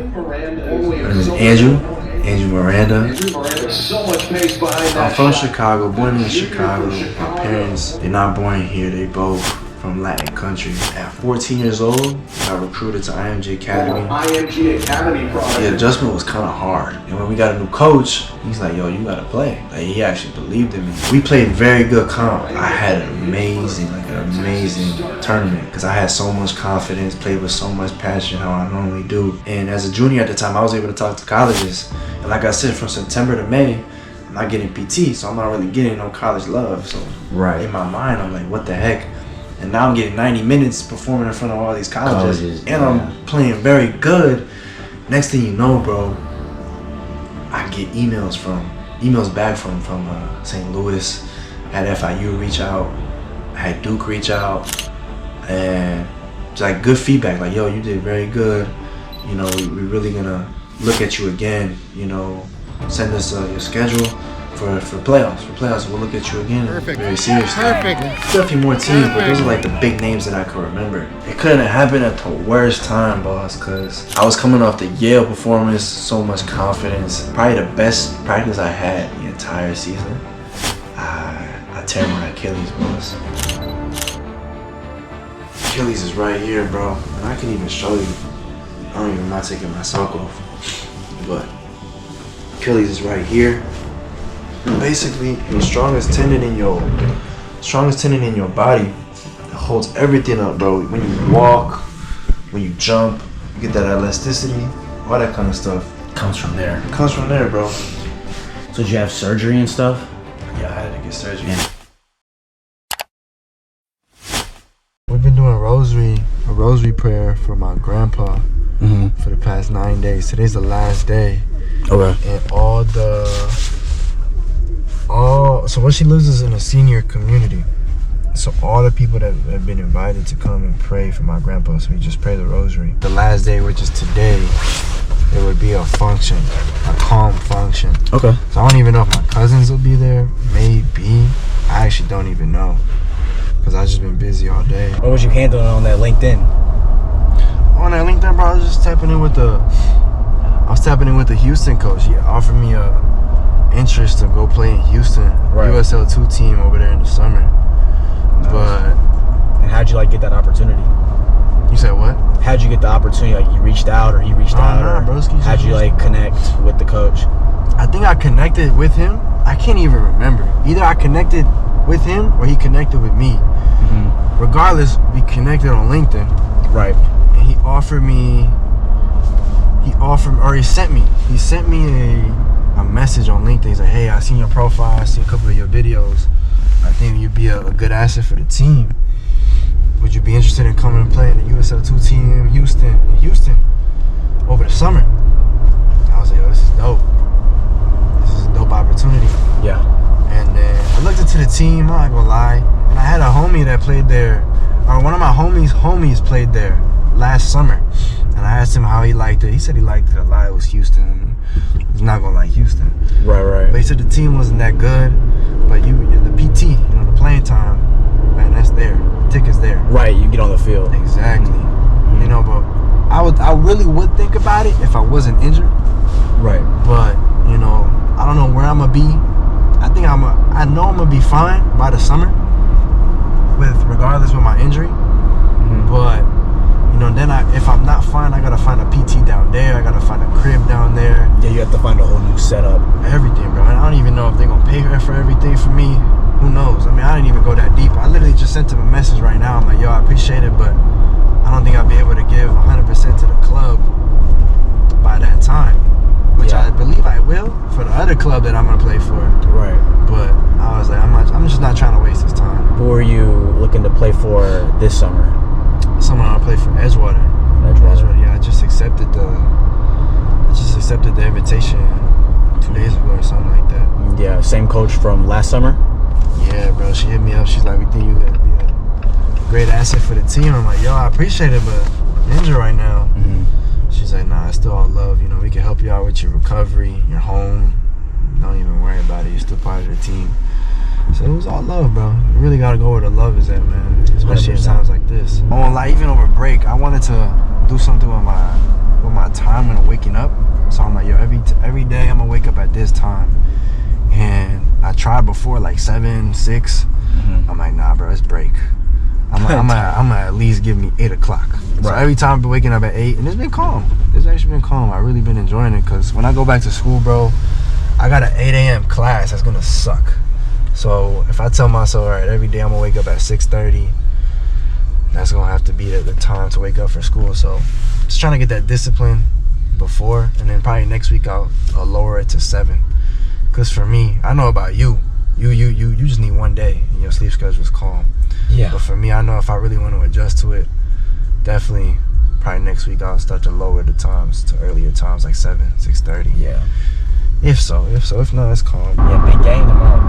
name is Andrew Miranda. I'm from Chicago, born in Chicago. My parents, they're not born here, they both from Latin country. At 14 years old, I recruited to IMG Academy. The adjustment was kind of hard. And when we got a new coach, he's like, yo, you gotta play. Like, he actually believed in me. We played very good comp. I had an amazing tournament because I had so much confidence, played with so much passion, how I normally do. And as a junior at the time, I was able to talk to colleges. And like I said, from September to May, I'm not getting PT, so I'm not really getting no college love. So in my mind, I'm like, what the heck? And now I'm getting 90 minutes performing in front of all these colleges and I'm playing very good. Next thing you know, bro, I get emails back from St. Louis. I had FIU reach out, I had Duke reach out, and it's like good feedback. Like, yo, you did very good. You know, we're really gonna look at you again. You know, send us your schedule for playoffs. For playoffs, we'll look at you again. Very seriously. Definitely more teams, but those are like the big names that I could remember. It couldn't have happened at the worst time, boss, because I was coming off the Yale performance, so much confidence. Probably the best practice I had the entire season. I tear my Achilles, boss. Achilles is right here, bro. And I can even show you. I don't even mind taking my sock off. But Achilles is right here. Basically, the strongest tendon in your body, it holds everything up, bro. When you walk, when you jump, you get that elasticity, all that kind of stuff. Comes from there. Comes from there, bro. So did you have surgery and stuff? Yeah, I had to get surgery. Yeah. We've been doing a rosary prayer for my grandpa for the past 9 days. Today's the last day. Okay. And so what she lives is in a senior community. So all the people that have been invited to come and pray for my grandpa, so we just pray the rosary. The last day, which is today, there would be a function, a calm function. Okay. So I don't even know if my cousins will be there. Maybe. I actually don't even know, because I've just been busy all day. What was you handling on that LinkedIn? On that LinkedIn, bro, I was just tapping in with the Houston coach. He offered me a interest to go play in Houston, USL2 team over there in the summer. Nice. But and how'd you get that opportunity? You said what? How'd you get the opportunity? Like, you reached out, or he reached out? Nah, broski. How'd you connect with the coach? I think I connected with him. I can't even remember. Either I connected with him or he connected with me. Regardless, we connected on LinkedIn. Right. And he sent me a message on LinkedIn. He's like, hey, I seen your profile, I see a couple of your videos. I think you'd be a good asset for the team. Would you be interested in coming and playing the USL2 team in Houston over the summer? I was like, yo, this is dope. This is a dope opportunity. Yeah. And then I looked into the team, I'm not gonna lie, and I had a homie that played there, or one of my homies played there last summer. And I asked him how he liked it. He said he liked it a lot. It was Houston. He's not gonna like Houston. Right. But he said the team wasn't that good. But the PT, the playing time, man, that's there. The ticket's there. Right, you get on the field. Exactly. But I really would think about it if I wasn't injured. Right. But I don't know where I'm gonna be. I know I'm gonna be fine by the summer, regardless with my injury. But then if I'm not fine, I gotta find a PT down there. I gotta find a crib down there. Yeah, you have to find a whole new setup. Everything, bro. And I don't even know if they're gonna pay her for everything for me. Who knows? I mean, I didn't even go that deep. I literally just sent him a message right now. I'm like, yo, I appreciate it, but I don't think I'll be able to give 100% to the club by that time. Which I believe I will for the other club that I'm gonna play for. Right. But I was like, I'm just not trying to waste his time. Who are you looking to play for this summer? Someone I play for Edgewater. Yeah, I just accepted the invitation 2 days ago or something like that. Yeah, same coach from last summer? Yeah, bro. She hit me up. She's like, we think you could be a great asset for the team. I'm like, yo, I appreciate it, but I'm injured right now. She's like, nah, it's still all love. We can help you out with your recovery, your home. Don't even worry about it. You're still part of the team. So it was all love, bro. You really gotta go where the love is at, man. Especially in times like this. Even over break, I wanted to do something with my time and wake up. So I'm like, yo, every day I'm gonna wake up at this time. And I tried before like 7, 6. I'm like, nah, bro, it's break. I'm gonna at least give me 8 o'clock. So every time I've been waking up at 8, and it's been calm. It's actually been calm. I've really been enjoying it because when I go back to school, bro, I got an 8 a.m. class that's gonna suck. So if I tell myself, all right, every day I'm gonna wake up at 6:30, that's gonna have to be the time to wake up for school. So just trying to get that discipline before, and then probably next week I'll lower it to 7. Cause for me, I know about you just need one day and your sleep schedule is calm. Yeah. But for me, I know if I really want to adjust to it, definitely probably next week I'll start to lower the times to earlier times like 7, 6:30. Yeah. If not, it's calm. Yeah, big game tomorrow.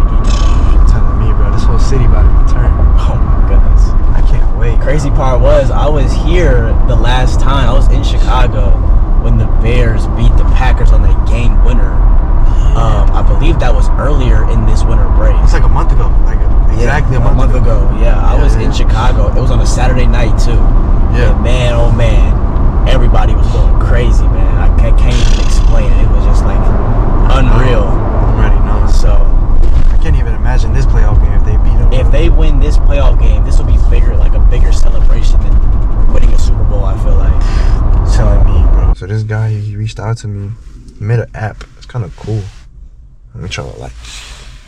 You're telling me, bro, this whole city about to be turned. Oh my goodness. I can't wait. Crazy part was I was here the last time. I was in Chicago when the Bears beat the Packers on that game winner. I believe that was earlier in this winter break. It's like a month ago. Exactly a month ago. Yeah, I was in Chicago. It was on a Saturday night too. Yeah. And man, oh man, everybody was going crazy, man. I can't even explain it. It was just like unreal. I'm ready now. So I can't even imagine this playoff game if they beat them. If they win this playoff game, this will be bigger, like a bigger celebration than winning a Super Bowl, I feel like. Telling me, bro. So this guy, he reached out to me. He made an app. It's kind of cool. Let me try to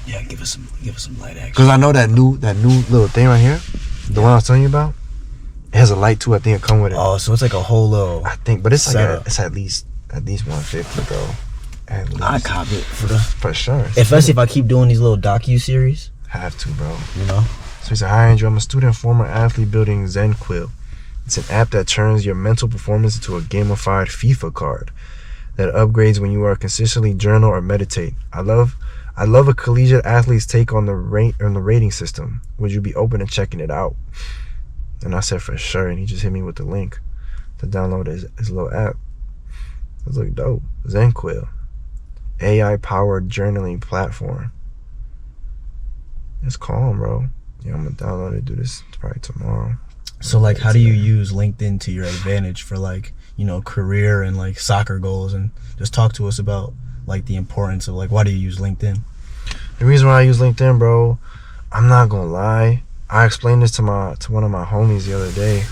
Yeah, give us some light action. Because I know that new little thing right here, the one I was telling you about, it has a light too. I think it come with it. Oh, so it's like a whole little. I think, but it's it's at least 150, bro. At least. I copy it for sure. Especially if I keep doing these little docu-series. Have to, bro. You know. So he said, "Hi Andrew, I'm a student, former athlete, building ZenQuil. It's an app that turns your mental performance into a gamified FIFA card that upgrades when you are consistently journal or meditate. I love a collegiate athlete's take on the rating system. Would you be open to checking it out?" And I said, for sure. And he just hit me with the link to download his little app. It looks dope. ZenQuil, AI-powered journaling platform. It's calm, bro. Yeah, I'm gonna download it. Do this probably tomorrow. So, like, how do you use LinkedIn to your advantage for, like, you know, career and like soccer goals? And just talk to us about like the importance of like, why do you use LinkedIn? The reason why I use LinkedIn, bro, I'm not gonna lie, I explained this to one of my homies the other day.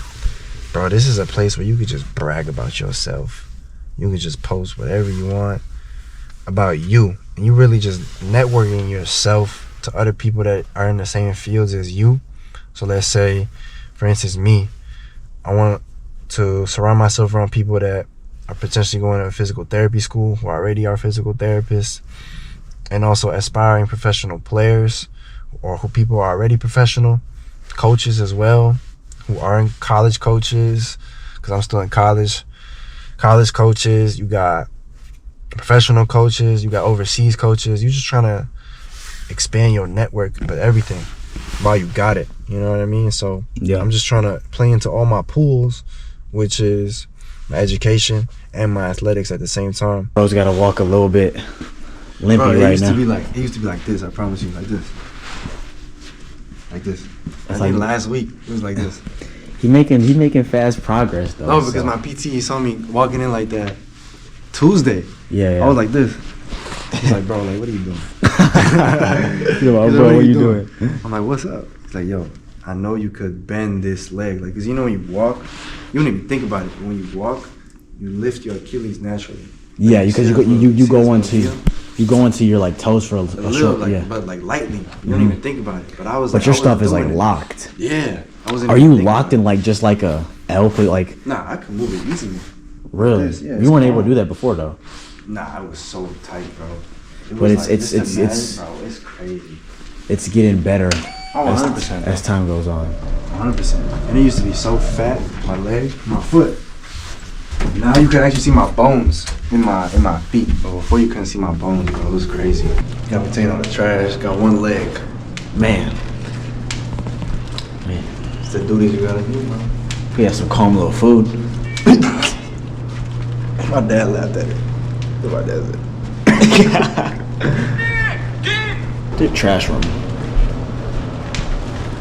Bro, this is a place where you could just brag about yourself. You could just post whatever you want about you, and you really just networking yourself to other people that are in the same fields as you. So let's say, for instance, me, I want to surround myself around people that are potentially going to a physical therapy school, who already are physical therapists, and also aspiring professional players, or who people are already professional, coaches as well, who aren't college coaches, because I'm still in college coaches, you got professional coaches, you got overseas coaches. You're just trying to expand your network, but everything while you got it, you know what I mean? So yeah, I'm just trying to play into all my pools, which is my education and my athletics at the same time. Bro's got to walk a little bit limpy right now. It used to be like this, I promise you, like this. Like this. I think last week it was like this. He making fast progress though. No, because my PT saw me walking in like that Tuesday. Yeah. I was like this. He's like, bro, like, what are you doing? He's like, bro, what are you doing? I'm like, what's up? He's like, yo, I know you could bend this leg. Like, because you know when you walk, you don't even think about it. But when you walk, you lift your Achilles naturally. Like, yeah, because you go into your like toes for a short, like, yeah. But like lightly. You don't even think about it. But I was But your stuff is like locked. Yeah. Are you locked in like just like a L for like? Nah, I can move it easily. Really? Yeah, you weren't able to do that before though. Nah, I was so tight, bro. But it's bro, it's crazy. It's getting better. Oh, 100%. As time goes on. 100%. And it used to be so fat, my leg, my foot. Now you can actually see my bones in my feet. But before you couldn't see my bones, bro. It was crazy. Got potato on the trash. Got one leg. Man. It's the duties you gotta do, bro. We had some calm little food. My dad laughed at it. My dad said. The trash room.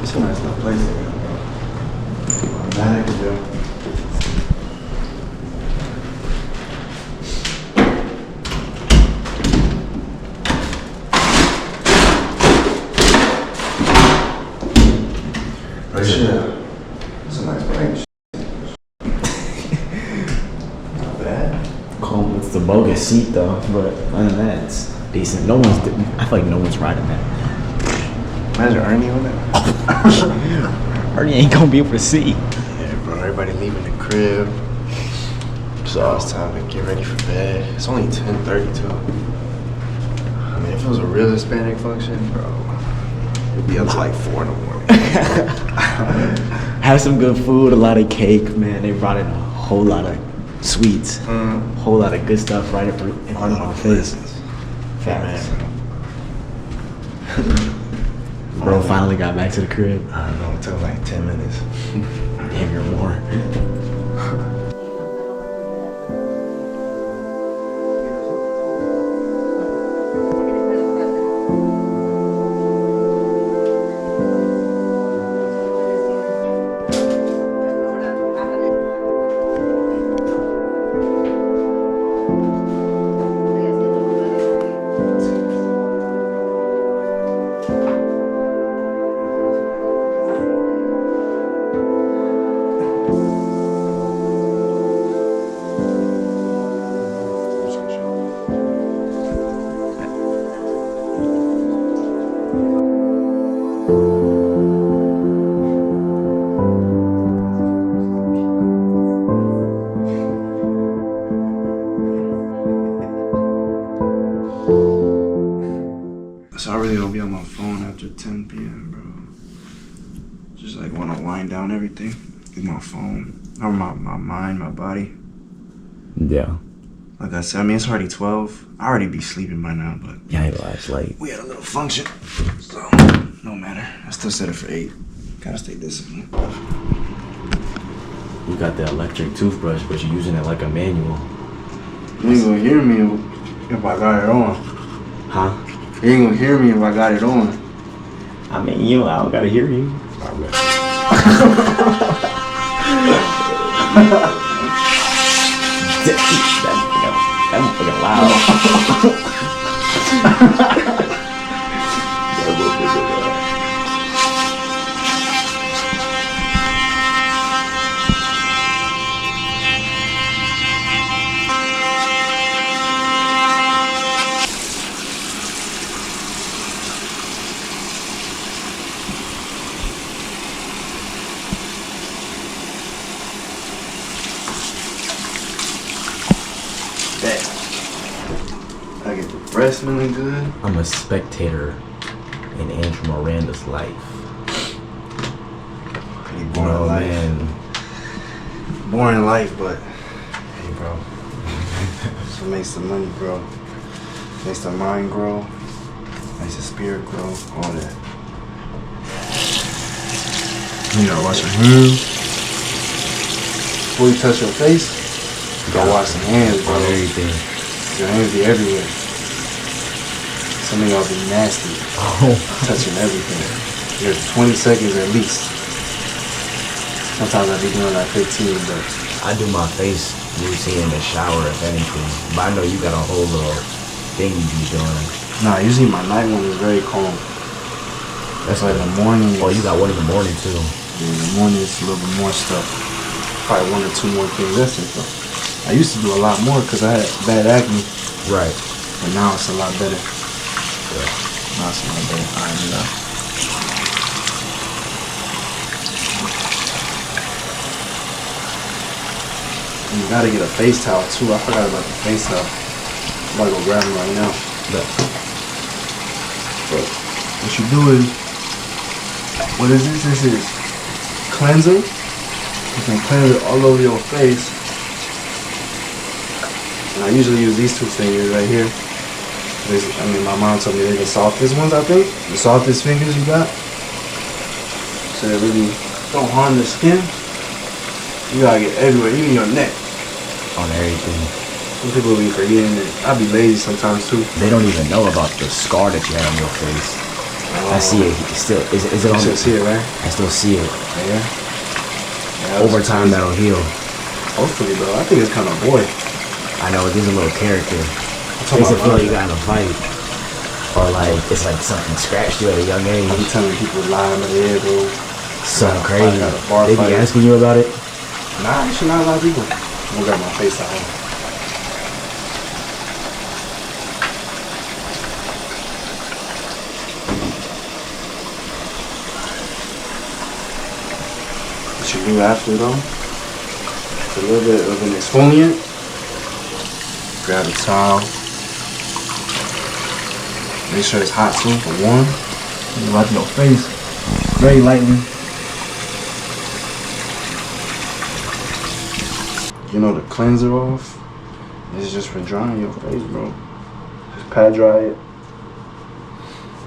It's a nice little place there, bro. It's a bogus seat though, but other than that, it's decent. I feel like no one's riding that. Imagine Ernie on that. Ernie ain't gonna be able to see. Yeah, bro. Everybody leaving the crib. So it's time to get ready for bed. It's only 10:32. I mean, if it was a real Hispanic function, bro, it'd be up to like 4 in the morning. Have some good food, a lot of cake, man. They brought in a whole lot of sweets, a whole lot of good stuff right in front of my face. Facts. Bro finally got back to the crib. I don't know, it took like 10 minutes. Maybe or more. So I really don't be on my phone after 10 p.m., bro. Just like want to wind down everything with my phone, or my mind, my body. Yeah. Like I said, I mean, it's already 12. I already be sleeping by now, but Yeah, it's late. we had a little function, so no matter. I still set it for 8. Gotta stay disciplined. You got the electric toothbrush, but you're using it like a manual. You ain't gonna hear me if I got it on. Huh? You ain't gonna hear me if I got it on. I mean, I don't gotta hear you. That fucking loud. I get the breast smelling good. I'm a spectator in Andrew Miranda's life. Pretty boring life. Man. Boring life, but hey, bro. That's what makes the money grow. Makes the mind grow. Makes the spirit grow. All that. You gotta wash your hands. Before you touch your face, you gotta wash your hands, bro. Everything. Your hands be everywhere. Some of y'all be nasty. Touching everything. There's 20 seconds at least. Sometimes I be doing like 15, but I do my face routine in the shower, if anything. But I know you got a whole little thing you be doing. nah, usually my night one is very calm. That's like in the morning. Oh, you got one in the morning too. Yeah, in the morning it's a little bit more stuff. Probably 1 or 2 more things. That's it though. I used to do a lot more because I had bad acne. Right. But now it's a lot better. Yeah. Now it's a lot better. I know. And you gotta get a face towel too. I forgot about the face towel. I'm about to go grab them right now. Yeah. But what you do is, what is this? This is cleanser. You can cleanse it all over your face. And I usually use these 2 fingers right here. My mom told me they're the softest ones, I think. The softest fingers you got. So they really don't harm the skin. You gotta get everywhere, even your neck. On everything. Some people be forgetting it. I be lazy sometimes too. They don't even know about the scar that you had on your face. I see it. It's still, is it on? You still see it, right? I still see it. Yeah. Over time, that'll heal. Hopefully, bro. I think it's kind of boy. I know it gives a little character. Makes it feel like you got in a fight. Or like, it's like something scratched you at a young age. I be telling people lie in my head, bro. Something crazy. Got a bar They be fight. asking you about it? Nah, actually not a lot of people. I'm gonna grab my face out. what you do after though, a little bit of an exfoliant. Grab a towel. Make sure it's hot too, or warm. You wipe your face very lightly. You know, the cleanser off. This is just for drying your face, bro. Just pat dry it.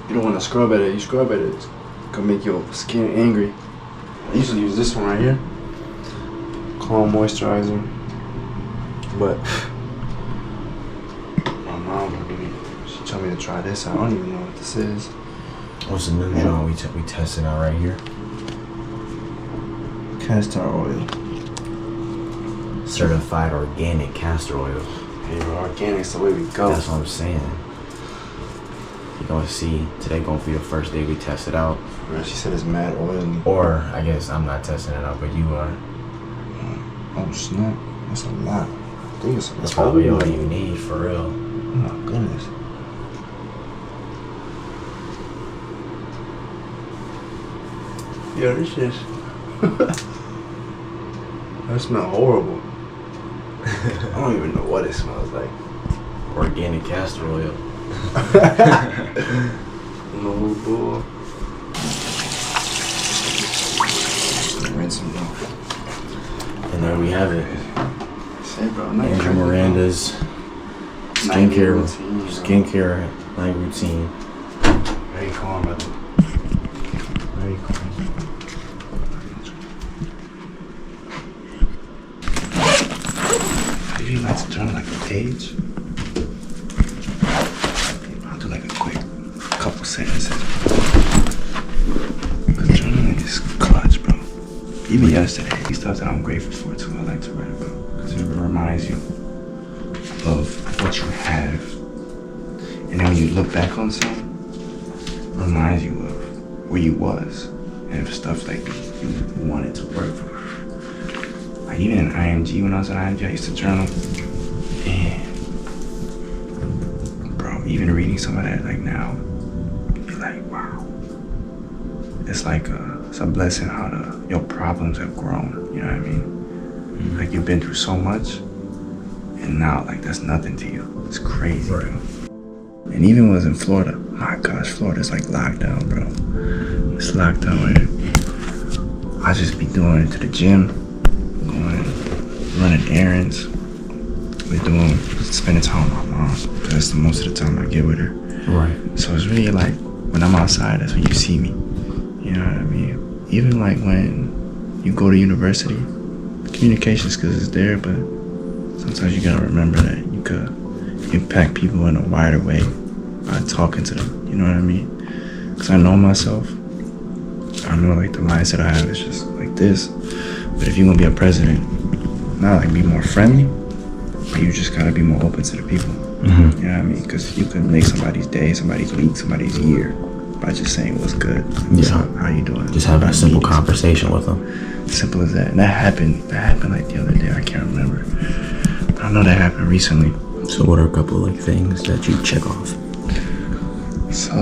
You don't want to scrub at it. You scrub at it, it's gonna make your skin angry. I usually use this one right here. Calm moisturizer. But my mom, she told me to try this. I don't even know what this is. What's the new joint we testing out right here? Castor oil. Certified organic castor oil. Hey, bro, organic's the way we go. That's what I'm saying. You're gonna see, today gonna be the first day we test it out. Bro, she said it's mad oily. Or, I guess I'm not testing it out, but you are. Oh, snap. That's a lot. I think it's a lot. That's probably all you need, for real. Oh, my goodness. Yo, this shit. That smells horrible. I don't even know what it smells like. Organic castor oil. No bull. Rinse them off. And there we have it. Say, bro, Andrew Miranda's skincare night routine. Very calm, brother. Very calm. You like to turn like a page? I'll do like a quick couple sentences. Cause journaling is clutch, bro. Even yesterday, these stuff that I'm grateful for too, I like to write about. Cause it reminds you of what you have. And then when you look back on something, it reminds you of where you was. And stuff like you wanted to work for. Like even in IMG, when I was at IMG, I used to journal. And bro, even reading some of that like now, you're like, wow. It's like it's a blessing how your problems have grown. You know what I mean? Mm-hmm. Like you've been through so much, and now like that's nothing to you. It's crazy, bro. And even when I was in Florida, my gosh, Florida's like lockdown, bro. It's lockdown where I just be doing it to the gym. Running errands, spending time with my mom. That's the most of the time I get with her. Right. So it's really like when I'm outside, that's when you see me. You know what I mean? Even like when you go to university, communication skills is there, but sometimes you gotta remember that you could impact people in a wider way by talking to them. You know what I mean? Because I know myself. I know like the mindset I have is just like this. But if you're gonna be a president, not like be more friendly, but you just gotta be more open to the people. Mm-hmm. You know what I mean? Because you can make somebody's day, somebody's week, somebody's year by just saying what's good. Yeah. How you doing? Just having a simple conversation with them. Simple as that. And that happened like the other day. I can't remember. But I know that happened recently. So what are a couple like things that you check off? So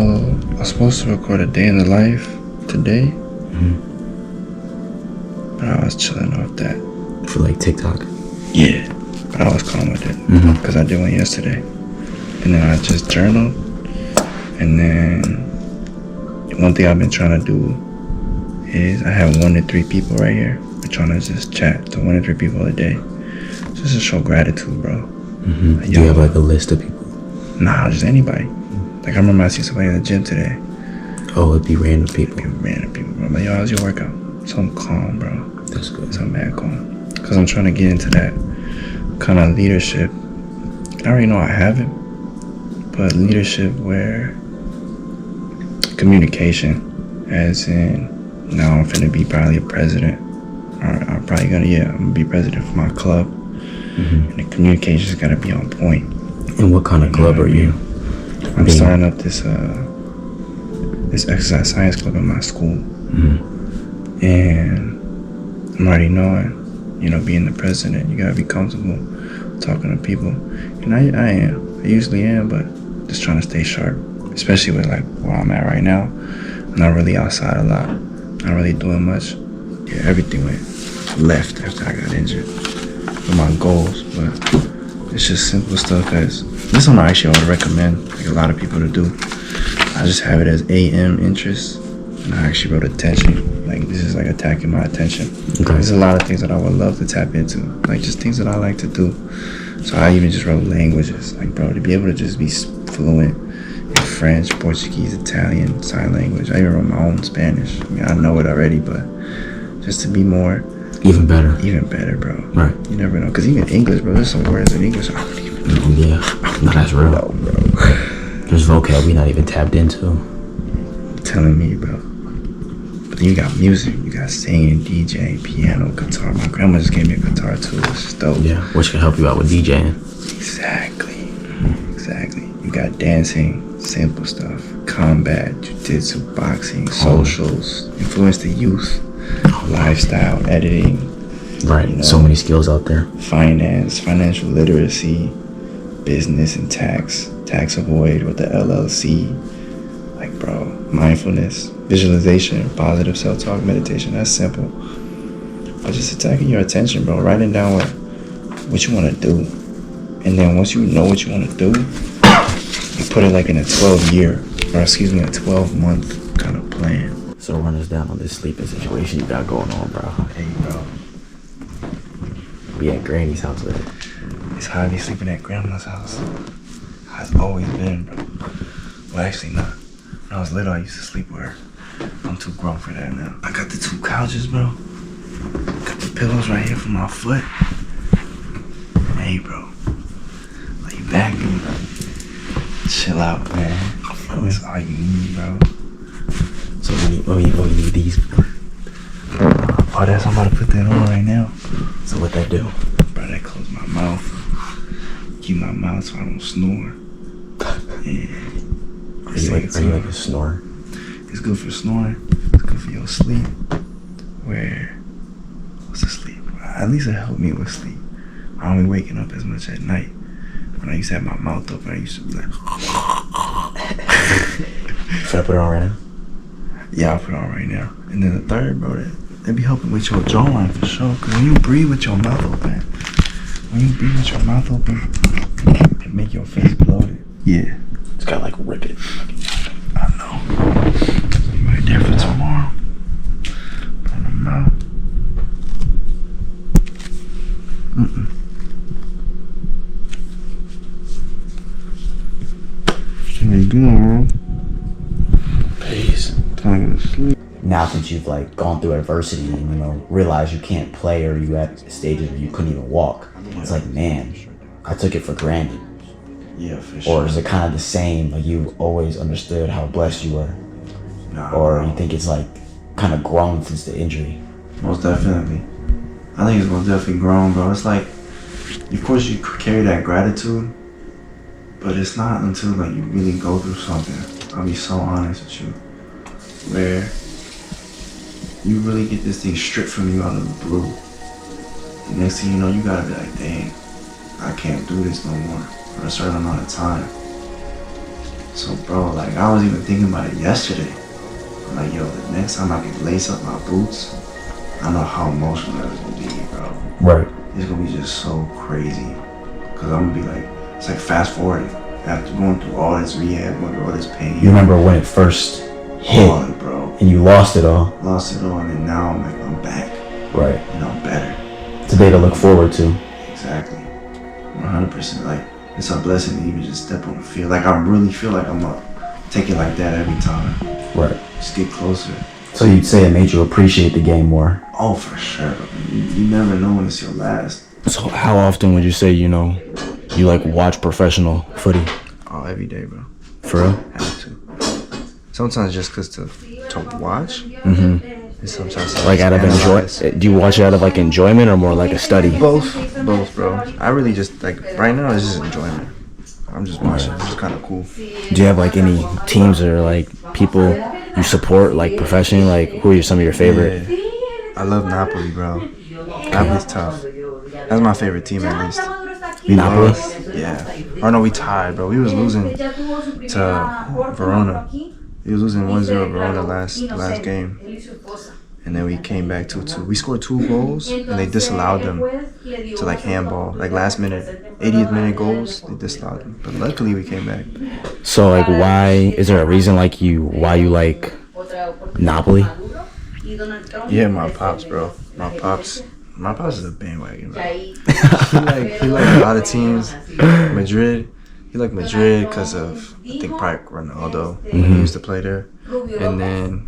I was supposed to record a day in the life today. Mm-hmm. But I was chilling off that. For like TikTok? Yeah, but I was calm with it because I did one yesterday. And then I just journaled. And then one thing I've been trying to do is I have 1 to 3 people right here. We're trying to just chat to 1 to 3 people a day. Just to show gratitude, bro. Mm-hmm. Like, do you have like a list of people? Nah, just anybody. Like I remember I seen somebody in the gym today. Oh, it'd be random people. Bro. I'm like, yo, how's your workout? So I'm calm, bro. That's good. So I'm mad calm. Because I'm trying to get into that kind of leadership. I already know I have it, but leadership where communication, as in, now I'm finna be probably a president. Or I'm probably I'm gonna be president for my club. Mm-hmm. And the communication's gotta be on point. And what kind of club are you? I'm starting up this exercise science club in my school. Mm-hmm. And I'm already knowing, being the president, you gotta be comfortable talking to people. And I am. I usually am, but just trying to stay sharp. Especially with like where I'm at right now. I'm not really outside a lot. Not really doing much. Yeah, everything went left after I got injured for my goals. But it's just simple stuff. Cause this is something I actually would recommend like a lot of people to do. I just have it as AM interest, and I actually wrote attention. Like this is like attacking my attention. Okay. There's a lot of things that I would love to tap into, like just things that I like to do. So I even just wrote languages, like bro, to be able to just be fluent in French, Portuguese, Italian, sign language. I even wrote my own Spanish. I mean, I know it already, but just to be more even better, bro. Right. You never know, cause even English, bro. There's some words in English I don't even know. Yeah, no, that's real. No, bro. There's vocab we not even tapped into. I'm telling me, bro. But then you got music, you got singing, DJing, piano, guitar. My grandma just gave me a guitar too, which is dope. Yeah, which can help you out with DJing. Exactly. You got dancing, simple stuff, combat, jiu-jitsu, boxing, socials, influence the youth, lifestyle, editing. Right, you know, so many skills out there. Finance, financial literacy, business and tax avoid with the LLC. Like, bro, mindfulness, visualization, positive self-talk, meditation. That's simple. But just attacking your attention, bro. Writing down what you want to do. And then once you know what you want to do, you put it like in a 12-month kind of plan. So run us down on this sleeping situation you got going on, bro. Hey, bro. We at Granny's house with it. It's how I be sleeping at grandma's house. How it's always been, bro. Well, actually, not. When I was little, I used to sleep with her. I'm too grown for that now. I got the 2 couches, bro. Got the pillows right here for my foot. Hey, bro. Lay back and chill out, man. That's all you need, bro. So what you need these? Oh, that's I'm about to put that on right now. So what that do? Bro, that close my mouth. Keep my mouth so I don't snore. Yeah. Are you like a snorer? It's good for snoring. It's good for your sleep. What's the sleep? At least it helped me with sleep. I don't be waking up as much at night. When I used to have my mouth open, I used to be like. Should I put it on right now? Yeah, I'll put it on right now. And then the third, bro, they be helping with your jawline for sure. Cause when you breathe with your mouth open, it make your face bloated. Yeah. It's gotta like rip it. I know. So you right there for tomorrow. Put them out. How you doing, bro? Peace. Time to sleep. Now that you've like gone through adversity and realize you can't play, or you at stages where you couldn't even walk, it's like, man, I took it for granted. Yeah, for sure. Or is it kind of the same? Like you always understood how blessed you were? Nah, or bro. You think it's like kind of grown since the injury? Most definitely. I think it's most definitely grown, bro. It's like, of course you carry that gratitude, but it's not until like you really go through something. I'll be so honest with you, where you really get this thing stripped from you out of the blue. The next thing you know, you gotta be like, dang, I can't do this no more for a certain amount of time. So, bro, like I was even thinking about it yesterday. I'm like, yo, the next time I can lace up my boots, I know how emotional that is gonna be, bro. Right. It's gonna be just so crazy. Cause I'm gonna be like, it's like fast forwarding. After going through all this rehab, going through all this pain. You remember when it first hit, bro. And you lost it all. Lost it all, and then now I'm back. Right. And I'm better. It's a day to look forward to. Exactly. 100%. Like, it's a blessing to even just step on the field. Like, I really feel like I'm gonna take it like that every time. Right. Just get closer. So you'd say it made you appreciate the game more? Oh, for sure. You never know when it's your last. So how often would you say, you like watch professional footy? Oh, every day, bro. For real? Have to. Sometimes just cause to watch. Mm-hmm. And sometimes like out of enjoyment. Do you watch it out of like enjoyment or more like a study? Both, bro. I really just like right now it's just enjoyment. I'm just watching. It's just kind of cool. Do you have like any teams or like people you support like professionally? Like who are some of your favorite? Yeah. I love Napoli, bro. Napoli's tough. That's my favorite team at least. Napoli? Yeah. Or no, we tied, bro. We was losing to Verona. He was losing 1-0 Verona last game. and then we came back 2-2. We scored 2 goals, and they disallowed them to like handball, like last minute, 80th minute goals. They disallowed them, but luckily we came back. So like, why is there a reason why you like Napoli? Yeah, my pops, bro. My pops is a bandwagon, bro. he like a lot of teams. Madrid. He liked Madrid because of, I think, probably Ronaldo. He used to play there. And then,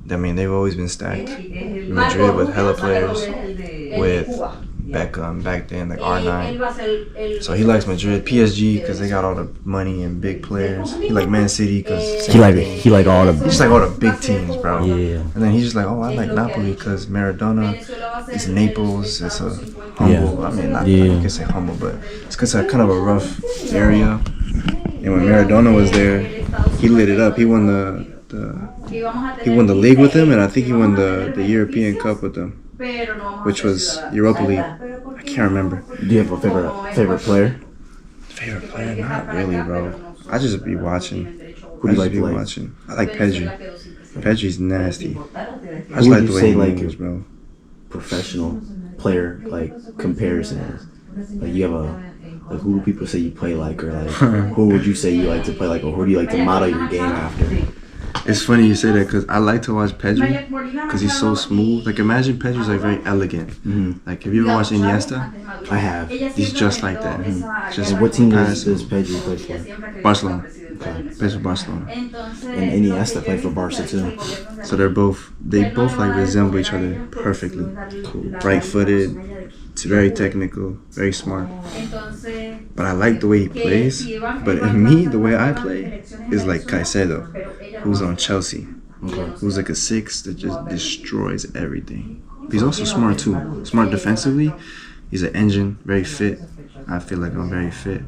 I mean, they've always been stacked. Madrid with hella players, with Beckham back then, like R9. So he likes Madrid. PSG because they got all the money and big players. He like Man City because he like all the just like all the big teams, bro. Yeah. And then he's just like, oh, I like Napoli because Maradona. It's Naples. It's a humble. Yeah. I mean, not you can say humble, but it's because it's kind of a rough area. And when Maradona was there, he lit it up. He won the league with them, and I think he won the European Cup with them, which was Europa League. I can't remember. Do you have a favorite player? Favorite player? Not really, bro. I just be watching. Who do you like to play? Watching. I like Pedri. Pedri's nasty. I just Who like would the you way say he like moves, bro. Professional player like comparison is? Like you have like who do people say you play like, or like who would you say you like to play like, or who do you like to model your game after? It's funny you say that because I like to watch Pedri because he's so smooth. Like imagine Pedri's like very elegant. Like have you ever watched Iniesta? I have. He's just like that. Just And what team does Pedri play for? Barcelona. Okay. Plays for Barcelona. And Iniesta played for Barca too. So they both like resemble each other perfectly. Cool. Right-footed. It's very technical, very smart. But I like the way he plays. But in me, the way I play is like Caicedo, who's on Chelsea, who's like a 6 that just destroys everything. He's also smart too. Smart defensively. He's an engine, very fit. I feel like I'm very fit.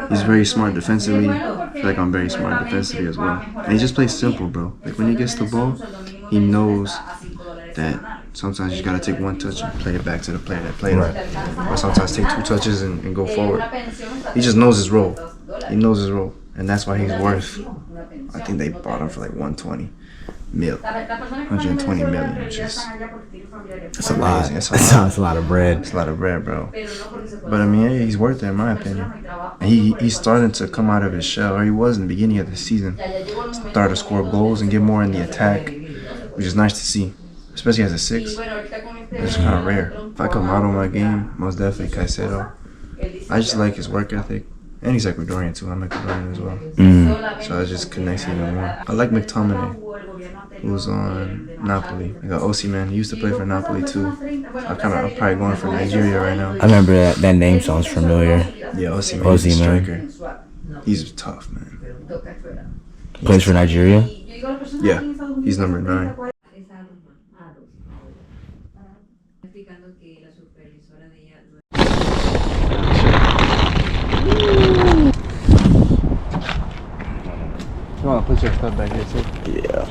He's very smart defensively. I feel like I'm very smart defensively as well. And he just plays simple, bro. Like when he gets the ball, he knows that sometimes you gotta take one touch and play it back to the player that played it. Or sometimes take 2 touches and go forward. He just knows his role. He knows his role. And that's why he's worth, I think they bought him for like 120 million, which is It's a lot. It's That's a lot of bread. It's a lot of bread, bro. But I mean, yeah, he's worth it in my opinion. And he's starting to come out of his shell, or he was in the beginning of the season. Started to score goals and get more in the attack, which is nice to see, especially as a 6. It's kind of rare. If I could model my game, most definitely Caicedo. I just like his work ethic. And he's Ecuadorian too. I'm Ecuadorian as well. So it just connects even more. I like McTominay, who's on Napoli. I got Osimhen. He used to play for Napoli too. So I'm probably going for Nigeria right now. I remember that name sounds familiar. Yeah, Osimhen. He's a striker. He's tough, man. Plays for Nigeria? Yeah, he's number 9. You want to put your stuff back here too? Yeah.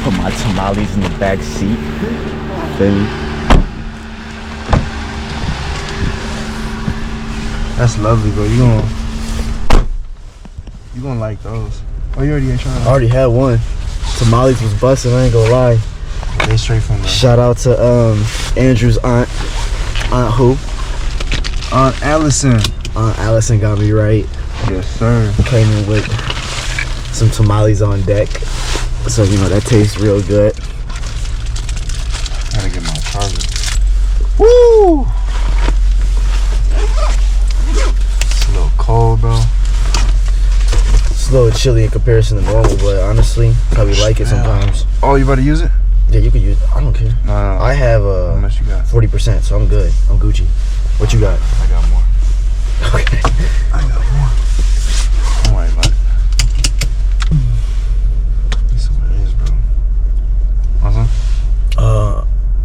Put my tamales in the back seat. Then That's lovely, bro. You gonna like those? Oh, you already ate trying. I already had one. Tamales was busting, I ain't gonna lie. They straight from the. Shout out to Andrew's aunt. Aunt who? Aunt Allison. Aunt Allison got me right. Yes, sir. Came in with some tamales on deck. So, you know, that tastes real good. Gotta get my charger. Woo! It's a little cold, bro. It's a little chilly in comparison to normal, but honestly, probably like it sometimes. Oh, you about to use it? Yeah, you could use it. I don't care. No. I have How much you got? 40%, so I'm good. I'm Gucci. What you got? I got more. Okay. I got more. Don't worry about it. This is what it is, bro. Awesome.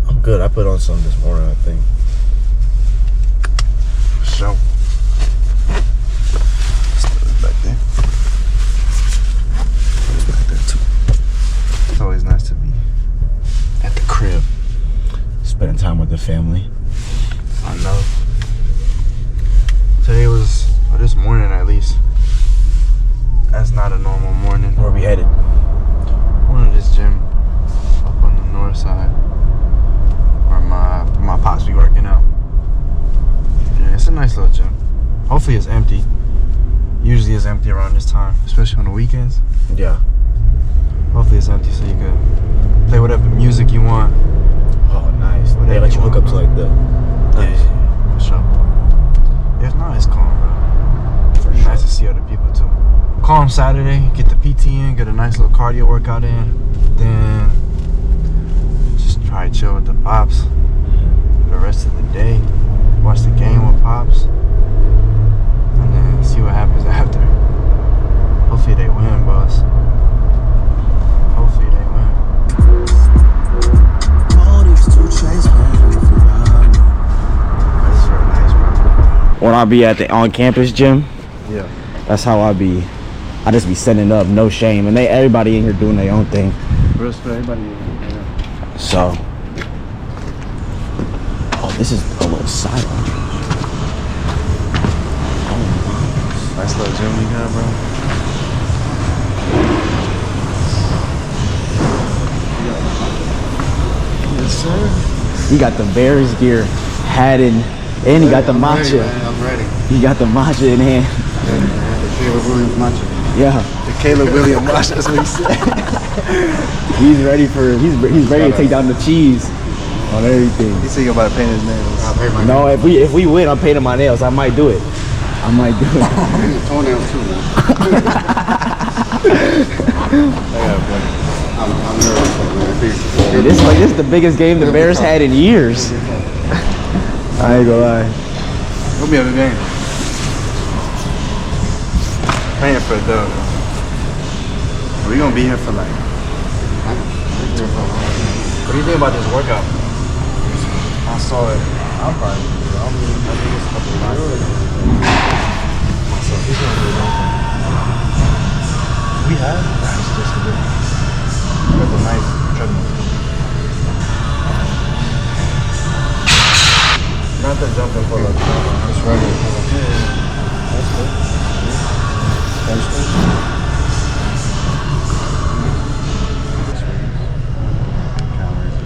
I'm good. I put on some this morning, I think. For sure. Still back there. It's back there too. It's always nice to be at the crib. Spending time with the family. I know. Today was, or this morning at least, that's not a normal morning. Where we headed? Going to this gym up on the north side where my pops be working out. Yeah, it's a nice little gym. Hopefully it's empty. Usually it's empty around this time, especially on the weekends. Yeah. Hopefully it's empty so you could play whatever music you want. Oh, nice. They Whatever let you you hook want, up to bro. like the. Nice. Yeah, for sure. If not, it's calm, bro. For Nice sure. to see other people too. Calm Saturday, get the PT in, get a nice little cardio workout in, then just try to chill with the pops for the rest of the day. Watch the game with pops, and then see what happens after. Hopefully they win, boss. Hopefully they win. That's real nice, bro. When I be at the on-campus gym, Yeah. that's how I be. I just be setting up, no shame, and everybody in here doing their own thing. Respect everybody. So, oh, this is a little side lounge. Nice little gym we got, bro. Yes, sir. He got the Bears gear, hat in, and he got the matcha. I'm ready. He got the matcha in hand. The Caleb Williams matcha. Yeah, The Caleb Williams matcha. That's what he said. he's ready to take down the cheese on everything. He said he about to paint his nails. I'll paint my No, if we win, I'm painting my nails. I might do it. I might do it. Toenails too, man. I'm nervous, man. This is the biggest game the Bears had in years. I ain't gonna lie. It'll be a good game. Praying for it though. We gonna be here for like. What do you think about this workout? I saw it. I'm probably. I think it's a couple of hours. Myself, he's gonna do his own thing. We have. That's just a bit. That's a nice treadmill. Not the jumping pull up. Just regular pull up. That's good. That's good. Calories.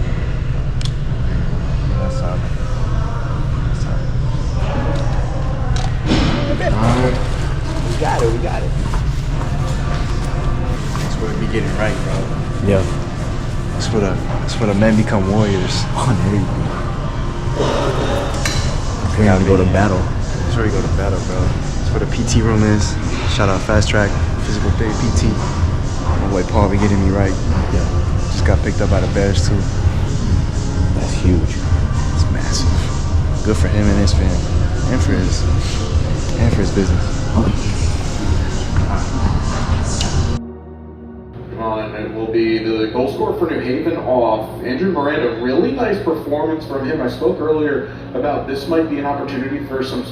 That's solid. That's solid. Alright. We got it. That's where we get it right, bro. Yeah. That's where the men become warriors. On everything. We gotta go to battle. That's where we go to battle, bro. That's where the PT room is. Shout out Fast Track, Physical Therapy PT. My boy Paul be getting me right. Yeah. Just got picked up by the Bears too. That's huge. It's massive. Good for him and his family. And for his business. And it will be the goal scorer for New Haven off Andrew Miranda. Really nice performance from him. I spoke earlier about this might be an opportunity for some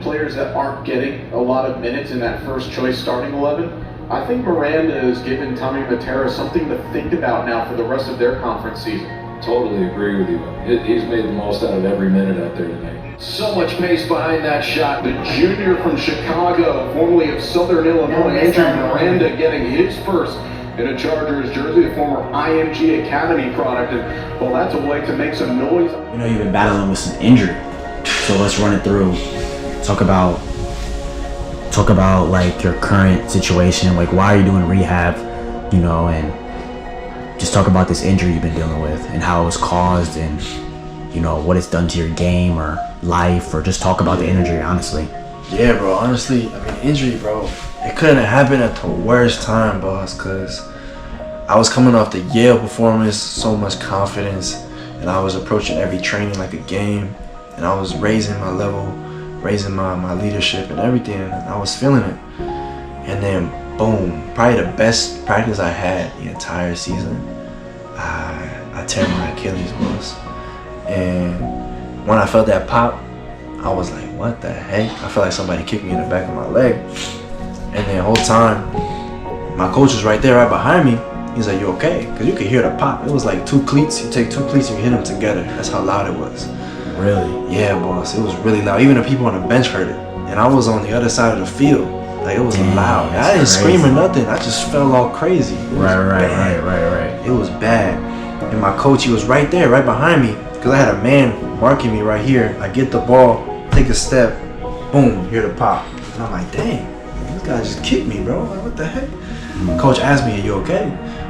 players that aren't getting a lot of minutes in that first choice starting 11. I think Miranda has given Tommy Matera something to think about now for the rest of their conference season. Totally agree with you. He's made the most out of every minute out there tonight. So much pace behind that shot. The junior from Chicago, formerly of Southern Illinois, Andrew Miranda, getting his first in a Chargers jersey, a former IMG Academy product, and well, that's a way to make some noise. You know, you've been battling with some injury, so let's run it through. Talk about like your current situation, like why are you doing rehab, and just talk about this injury you've been dealing with and how it was caused and what it's done to your game or life, or just talk about the injury honestly. Yeah, bro. Honestly, injury, bro. It couldn't have happened at the worst time, boss, because I was coming off the Yale performance, so much confidence, and I was approaching every training like a game. and I was raising my level, raising my leadership and everything, and I was feeling it. And then boom, probably the best practice I had the entire season, I tear my Achilles, boss. And when I felt that pop, I was like, what the heck? I felt like somebody kicked me in the back of my leg. And then the whole time, my coach was right there, right behind me. He's like, you okay? Because you could hear the pop. It was like 2 cleats. You take 2 cleats and you hit them together. That's how loud it was. Really? Yeah, boss. It was really loud. Even the people on the bench heard it. And I was on the other side of the field. Like, it was loud. I didn't scream or nothing. I just felt all crazy. Right. It was bad. And my coach, he was right there, right behind me. Because I had a man marking me right here. I get the ball, take a step, boom, hear the pop. And I'm like, dang, this guy just kicked me, bro. Like, what the heck? Coach asked me, are you okay?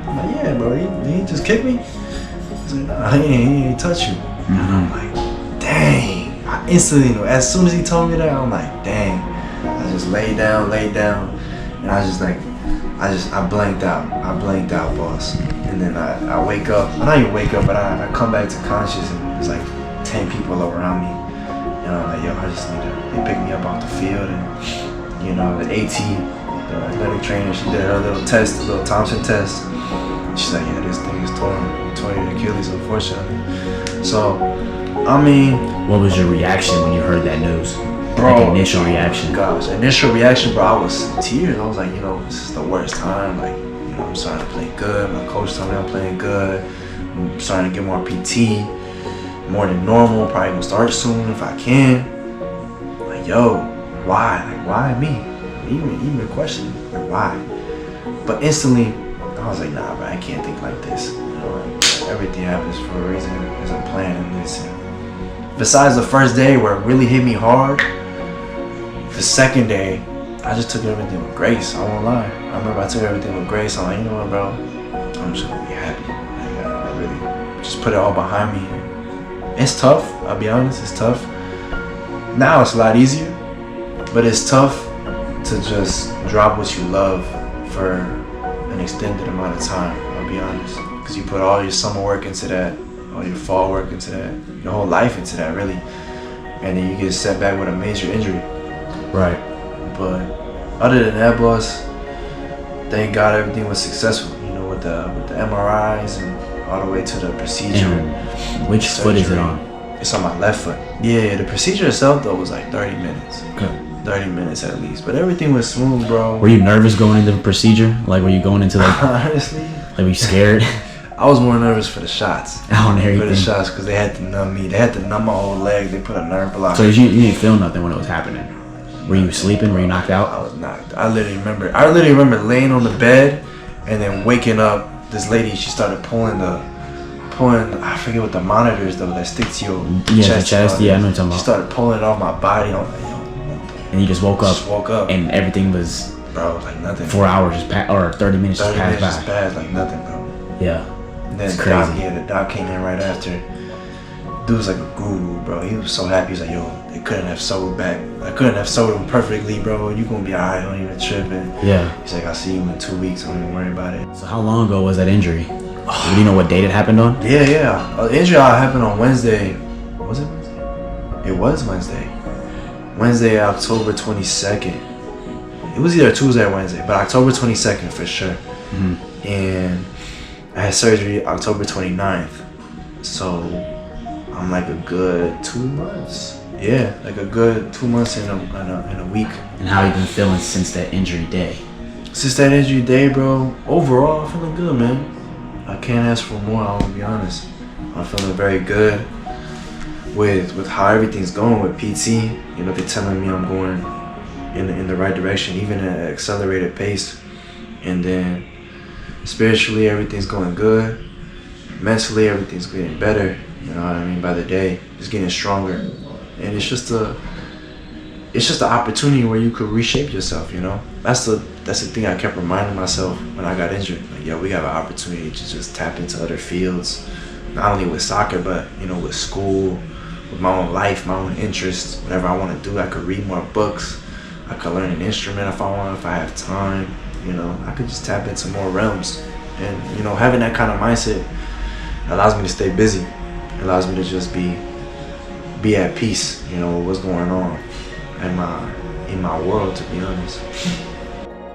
I'm like, yeah, bro, he just kicked me? He's like, nah, he ain't touch you. And I'm like, dang. I instantly knew. As soon as he told me that, I'm like, dang. I just laid down, and I blanked out. I blanked out, boss. And then I wake up. I don't even wake up, but I come back to conscious, and there's like 10 people around me. And I'm like, yo, I just need to, they pick me up off the field, and you know, the AT, the athletic trainer, she did her little test, the little Thompson test. She's like, yeah, this thing is torn your Achilles, unfortunately. So, I mean, what was your reaction when you heard that news? Bro, like initial reaction. Gosh, initial reaction, bro, I was in tears. I was like, you know, this is the worst time. Like, you know, I'm starting to play good. My coach told me I'm playing good. I'm starting to get more PT, more than normal. Probably gonna start soon if I can. Like, yo, why? Like, why me? Even questioning, like, why? But instantly, I was like, nah, bro, I can't think like this. You know, like, everything happens for a reason. There's a plan in this. And besides the first day where it really hit me hard, the second day, I just took everything with grace. I won't lie. I remember I took everything with grace. I'm like, you know what, bro? I'm just gonna be happy. Like, I really just put it all behind me. It's tough. I'll be honest. It's tough. Now it's a lot easier, but it's tough to just drop what you love for an extended amount of time. I'll be honest, because you put all your summer work into that, all your fall work into that, your whole life into that, really, and then you get set back with a major injury. Right. But other than that, boss, thank God everything was successful. You know, with the MRIs and all the way to the procedure. And which foot is it on? It's on my left foot. Yeah, the procedure itself though was like 30 minutes. Okay. 30 minutes at least, but everything was smooth, bro. Were you nervous going into the procedure? Like, were you going into like honestly, like, were you scared? I was more nervous for the shots. On everything. For the shots, because they had to numb me. They had to numb my whole leg. They put a nerve block. So you didn't feel nothing when it was happening? Were you sleeping? Were you knocked out? I was knocked. I literally remember laying on the bed and then waking up. This lady, she started pulling. I forget what the monitors though that stick to your chest. The chest. Yeah, I know what you're talking about. She started pulling it off my body. I'm like, yo. And you just woke up. Just woke up. And everything was. Bro, like nothing. 4 hours just passed, or 30 minutes just passed by. Just passed like nothing, bro. Yeah. And then it's crazy. crazy. The doc came in right after. Dude was like a guru, bro. He was so happy. He was like, yo, they couldn't have sewed back. I couldn't have sewed him perfectly, bro. You gonna be alright. Don't even trip. And yeah. He's like, I'll see you in 2 weeks. Don't even worry about it. So how long ago was that injury? Do you know what date it happened on? Yeah. The injury happened on Wednesday. Was it Wednesday? It was Wednesday. Wednesday, October 22nd. It was either Tuesday or Wednesday, but October 22nd for sure. Mm-hmm. And I had surgery October 29th. So I'm like a good 2 months. Yeah, like a good 2 months in a week. And how you been feeling since that injury day? Since that injury day, bro, overall I'm feeling good, man. I can't ask for more, I'll be honest. I'm feeling very good with how everything's going with PT. You know, they're telling me I'm going in the right direction, even at an accelerated pace. And then spiritually, everything's going good. Mentally, everything's getting better. You know what I mean? By the day, it's getting stronger. And it's just an opportunity where you could reshape yourself, you know? That's the thing I kept reminding myself when I got injured. Like, yo, we have an opportunity to just tap into other fields, not only with soccer, but, you know, with school, with my own life, my own interests, whatever I want to do. I could read more books. I could learn an instrument if I want, if I have time. You know, I could just tap into more realms. And, you know, having that kind of mindset allows me to stay busy. It allows me to just be be at peace, you know, with what's going on in my world, to be honest.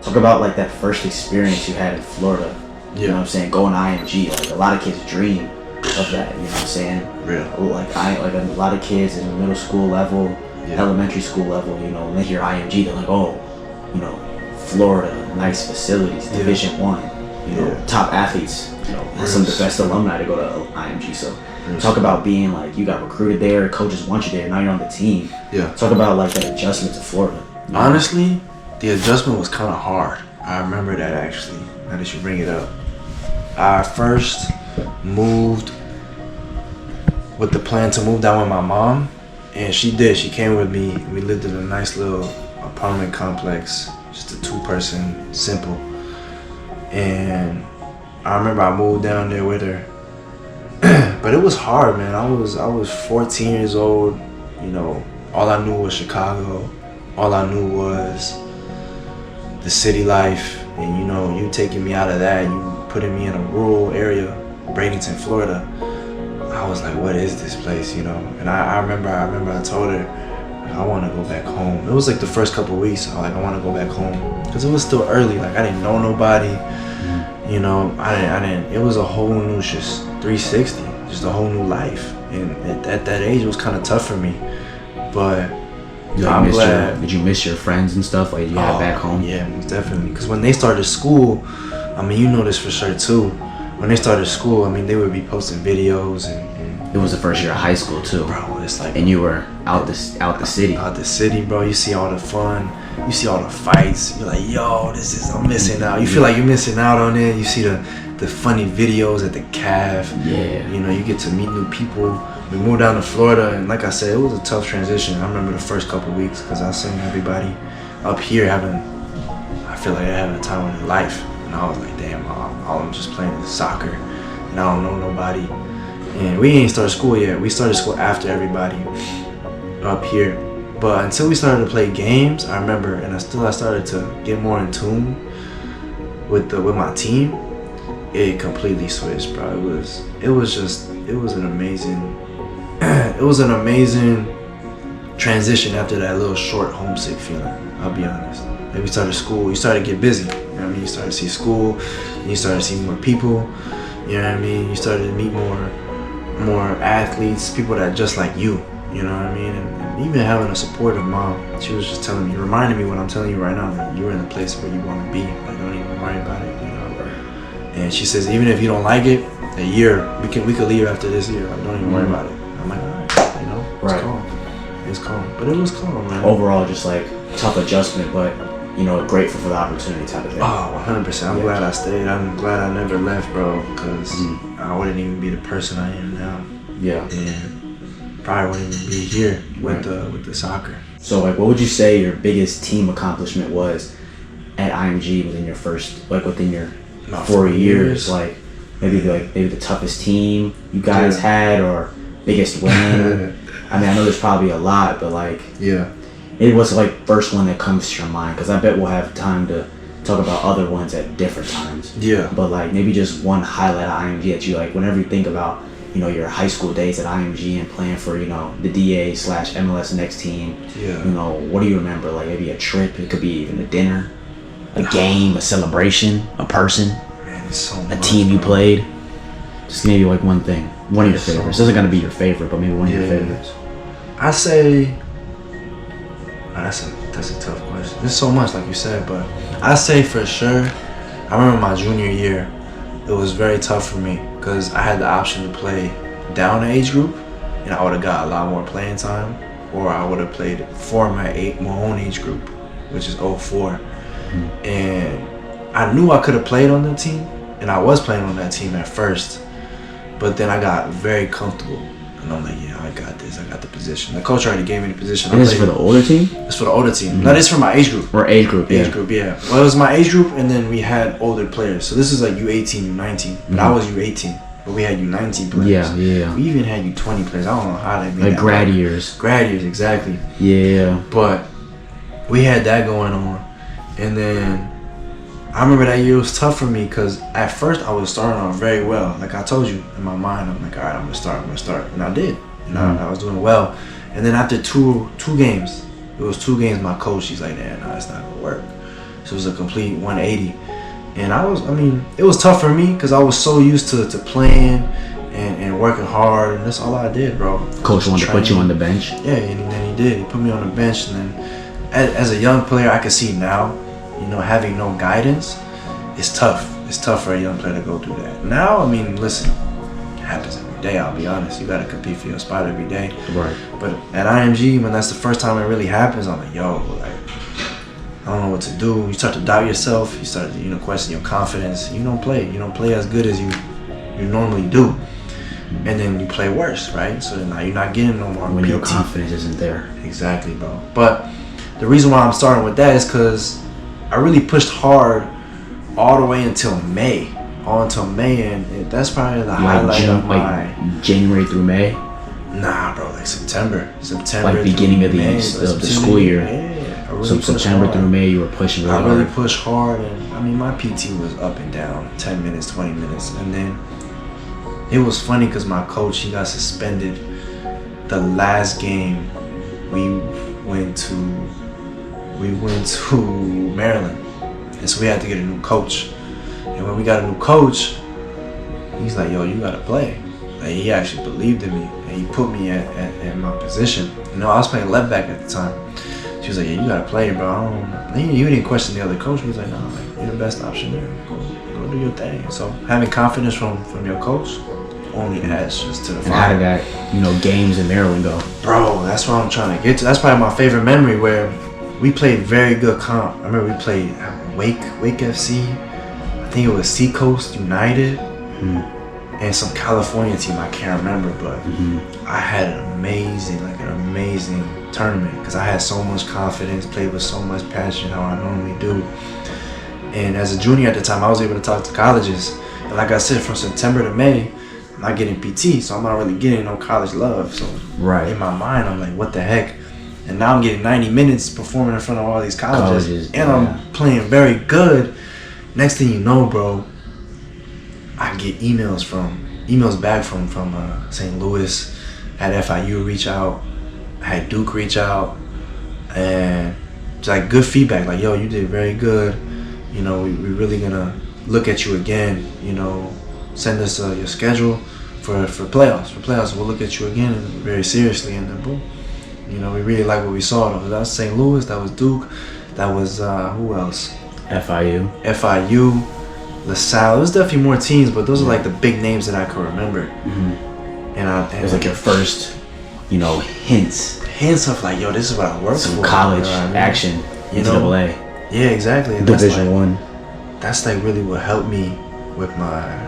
Talk about like that first experience you had in Florida. You know what I'm saying? Going to IMG, like a lot of kids dream of that. You know what I'm saying? Real. Like a lot of kids in the middle school level, elementary school level. You know, when they hear IMG, they're like, oh, you know, Florida, nice facilities, Division I. You know, top athletes. You know, some of the best alumni to go to IMG. So talk about being like you got recruited there, coaches want you there, now you're on the team. Yeah. Talk about like that adjustment to Florida. Honestly, the adjustment was kind of hard. I remember that actually. Now that you bring it up. I first moved with the plan to move down with my mom, and she did. She came with me. We lived in a nice little apartment complex, just a 2-person, simple. And I remember I moved down there with her, but it was hard, man. I was 14 years old. You know, all I knew was Chicago. All I knew was the city life, and you know, you taking me out of that, you putting me in a rural area, Bradenton, Florida. I was like, what is this place, you know? And I remember I told her, like, I want to go back home. It was like the first couple of weeks, I want to go back home, because it was still early. Like I didn't know nobody, you know. I didn't. It was a whole new, just 360, just a whole new life. And at that age, it was kind of tough for me, but. I'm glad. Did you miss your friends and stuff like you had back home? Yeah, most definitely. Because when they started school, I mean, you know this for sure too. When they started school, I mean, they would be posting videos and it was the first year of high school too. Bro, it's like. And you were out the city. Out the city, bro. You see all the fun. You see all the fights. You're like, yo, I'm missing out. You feel like you're missing out on it. You see the funny videos at the calf. Yeah. You know, you get to meet new people. We moved down to Florida, and like I said, it was a tough transition. I remember the first couple of weeks because I was seeing everybody up here I feel like they're having a time of their life. And I was like, damn, all I'm just playing is soccer, and I don't know nobody. And we ain't started school yet. We started school after everybody up here. But until we started to play games, I remember, and I started to get more in tune with my team. It completely switched, bro. It was an amazing transition after that little short homesick feeling, I'll be honest. Then we started school, you started to get busy, you know what I mean? You started to see school, you started to see more people, you know what I mean? You started to meet more athletes, people that just like you know what I mean? And even having a supportive mom, she was just telling me, reminding me what I'm telling you right now, that you're in the place where you want to be, like don't even worry about it, you know? And she says, even if you don't like it, a year, we could leave after this year, like don't even worry about it. I'm like, all right, you know, it's calm. It's calm, but it was calm, man. Overall, just like tough adjustment, but you know, grateful for the opportunity type of thing. Oh, 100%. I'm glad I stayed. I'm glad I never left, bro, because I wouldn't even be the person I am now. Yeah. And probably wouldn't even be here with the soccer. So, like, what would you say your biggest team accomplishment was at IMG within your 4 years? Like, maybe the toughest team you guys had, or biggest win. I mean, I know there's probably a lot, but like, it was like first one that comes to your mind, because I bet we'll have time to talk about other ones at different times. Yeah. But like maybe just one highlight of IMG that you like whenever you think about, you know, your high school days at IMG and playing for, you know, the DA/MLS next team. Yeah. You know, what do you remember? Like maybe a trip, it could be even a dinner, a game, a celebration, a person, Man, it's so a much, team you bro. played. Just maybe like one thing, one of your favorites. Doesn't gotta be your favorite, but maybe one of your favorites. I say, that's a tough question. There's so much, like you said, but I say for sure, I remember my junior year, it was very tough for me because I had the option to play down the age group, and I would have got a lot more playing time, or I would have played for my own age group, which is 04. And I knew I could have played on that team, and I was playing on that team at first, but then I got very comfortable. And I'm like, yeah, I got this. I got the position. The coach already gave me the position. And this is for the older team? It's for the older team. No, this is for my age group. Or age group, Age group, yeah. Well, it was my age group, and then we had older players. So this is like U18, U19. But I was U18. But we had U19 players. Yeah. We even had U20 players. I don't know how they made like that grad work. years. Grad years, exactly. Yeah. But we had that going on. And then I remember that year was tough for me because at first I was starting off very well. Like I told you, in my mind, I'm like, all right, I'm going to start. And I did. And I was doing well. And then after two games, it was 2 games, my coach, he's like, nah, it's not gonna work. So it was a complete 180. And it was tough for me because I was so used to playing and working hard, and that's all I did, bro. Coach wanted to put you on the bench? Yeah, and then he did. He put me on the bench, and then as a young player, I can see now, having no guidance, it's tough. It's tough for a young player to go through that. Now, listen, it happens every day, I'll be honest. You got to compete for your spot every day. Right. But at IMG, when that's the first time it really happens, I'm like, yo, I don't know what to do. You start to doubt yourself. You start to, question your confidence. You don't play. You don't play as good as you normally do. And then you play worse, right? So now you're not getting no more when PT. Your confidence isn't there. Exactly, bro. But the reason why I'm starting with that is because I really pushed hard all the way until May. And that's probably the highlight of my... January through May? Nah, bro, like September. Like beginning of the school year. Yeah. Really so September through May, you were pushing really hard. I really pushed hard, and my PT was up and down, 10 minutes, 20 minutes. And then it was funny because my coach, he got suspended the last game we went to Maryland. And so we had to get a new coach. And when we got a new coach, he's like, yo, you gotta play. Like, he actually believed in me, and he put me at my position. I was playing left back at the time. She was like, yeah, you gotta play, bro. He didn't question the other coach. He was like, no, you're the best option there. Go do your thing. So having confidence from your coach only adds just to the fire. And how did that, games in Maryland go? Bro, that's what I'm trying to get to. That's probably my favorite memory, where we played very good comp. I remember we played Wake FC. I think it was Seacoast United. And some California team, I can't remember, but I had an amazing tournament because I had so much confidence, played with so much passion, how I normally do. And as a junior at the time, I was able to talk to colleges. And like I said, from September to May, I'm not getting PT, so I'm not really getting no college love. So in my mind, I'm like, what the heck? And now I'm getting 90 minutes performing in front of all these colleges and I'm playing very good. Next thing you know, bro, I get emails back from St. Louis, had FIU reach out, I had Duke reach out, and just like good feedback, like, yo, you did very good. We're really gonna look at you again. Send us your schedule for playoffs. For playoffs, we'll look at you again very seriously. And then boom, we really like what we saw. That was St. Louis, that was Duke, that was who else? FIU. LaSalle. It was definitely more teams, but those are like the big names that I could remember. And it was like your first, hints of like, yo, this is what I work for. Some college action, NCAA. Yeah, exactly. And Division One. That's like really what helped me with my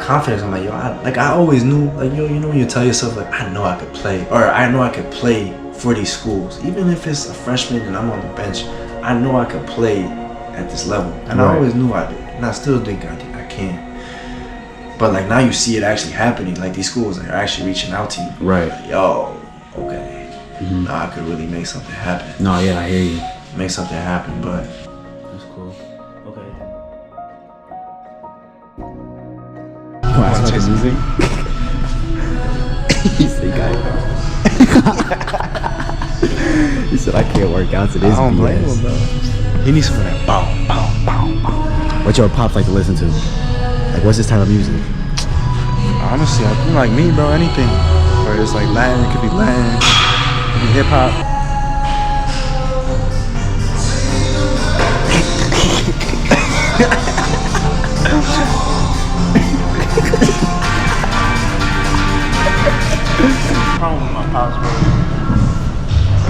confidence. I'm like, yo, I always knew, like, yo, when you tell yourself, like, I know I could play, or I know I could play for these schools, even if it's a freshman and I'm on the bench, I know I could play at this level, and I always knew I did, and I still think I can. But like now you see it actually happening. Like these schools are actually reaching out to you. Right. Like, yo, okay, now I could really make something happen. No, yeah, I hear you. Make something happen, but that's cool. Okay. You want to the music? He said, he said, I can't work out to this. I don't blame him, bro. He needs some of that bow, bow, bow, bow. What your pops like to listen to? Like, what's this type of music? Honestly, I think like me, bro, anything. Or it's like Latin, it could be Latin, it could be hip hop. Problem with my pops, bro.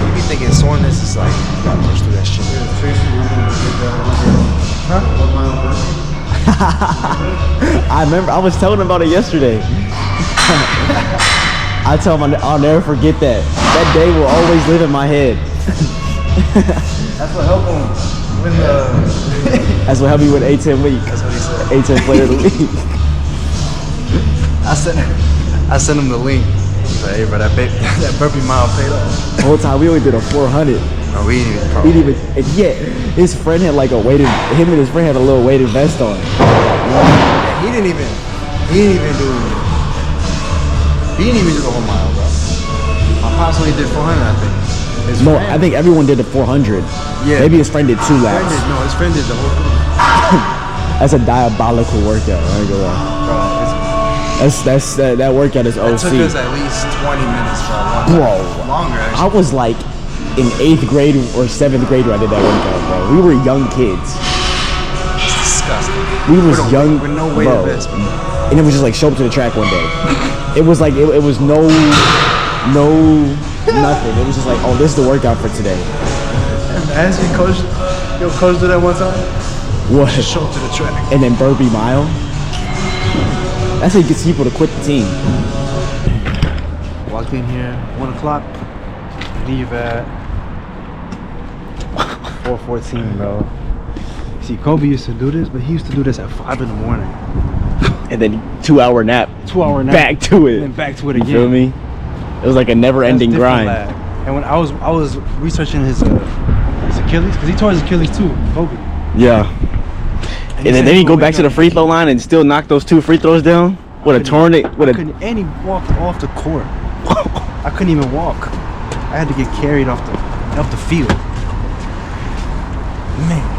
You be thinking soreness is like, you gotta push through that shit. I remember, I was telling him about it yesterday. I tell him I'll never forget that. That day will always live in my head. That's what helped him win the... That's what helped me win A10 week. That's what he said. A10 player of the week. I sent him the link. He's like, hey, bro, that burpee mile paid off. The whole time we only did a 400. No, we didn't even. And yeah, his friend had like him and his friend had a little weighted vest on. Yeah, he didn't even do the whole mile, bro. My possibly did 400, I think. His No, friend- I think everyone did the 400. Yeah. Maybe his friend did 2 laps. No, his friend did the whole thing. That's a diabolical workout. I ain't gonna lie. Bro, That workout is it OC. took us at least 20 minutes for one. Bro, Longer, I actually. was like in 8th grade or 7th grade when I did that workout, bro. We were young kids. It's disgusting. We was With young, with no way bro. to this. And it was just like show up to the track one day. It was like it was no nothing. It was just like, oh, this is the workout for today. As your coach, your coach did that one time. What? Just show up to the track. And then burpee mile. That's how you get people to quit the team. Walked in here 1 o'clock. Leave at 4:14, bro. See, Kobe used to do this, but he used to do this at 5 in the morning. And then 2-hour nap. 2-hour nap. Back to it. And then back to it You again. feel me? It was like a never-ending That's different grind. lag. And when I was researching his Achilles, because he tore his Achilles too, Kobe. Yeah. And he then said he go wake back to up- the free throw line and still knock those 2 free throws down with a tornado. With a And he walked off the court. I couldn't even walk. I had to get carried off the field. Man.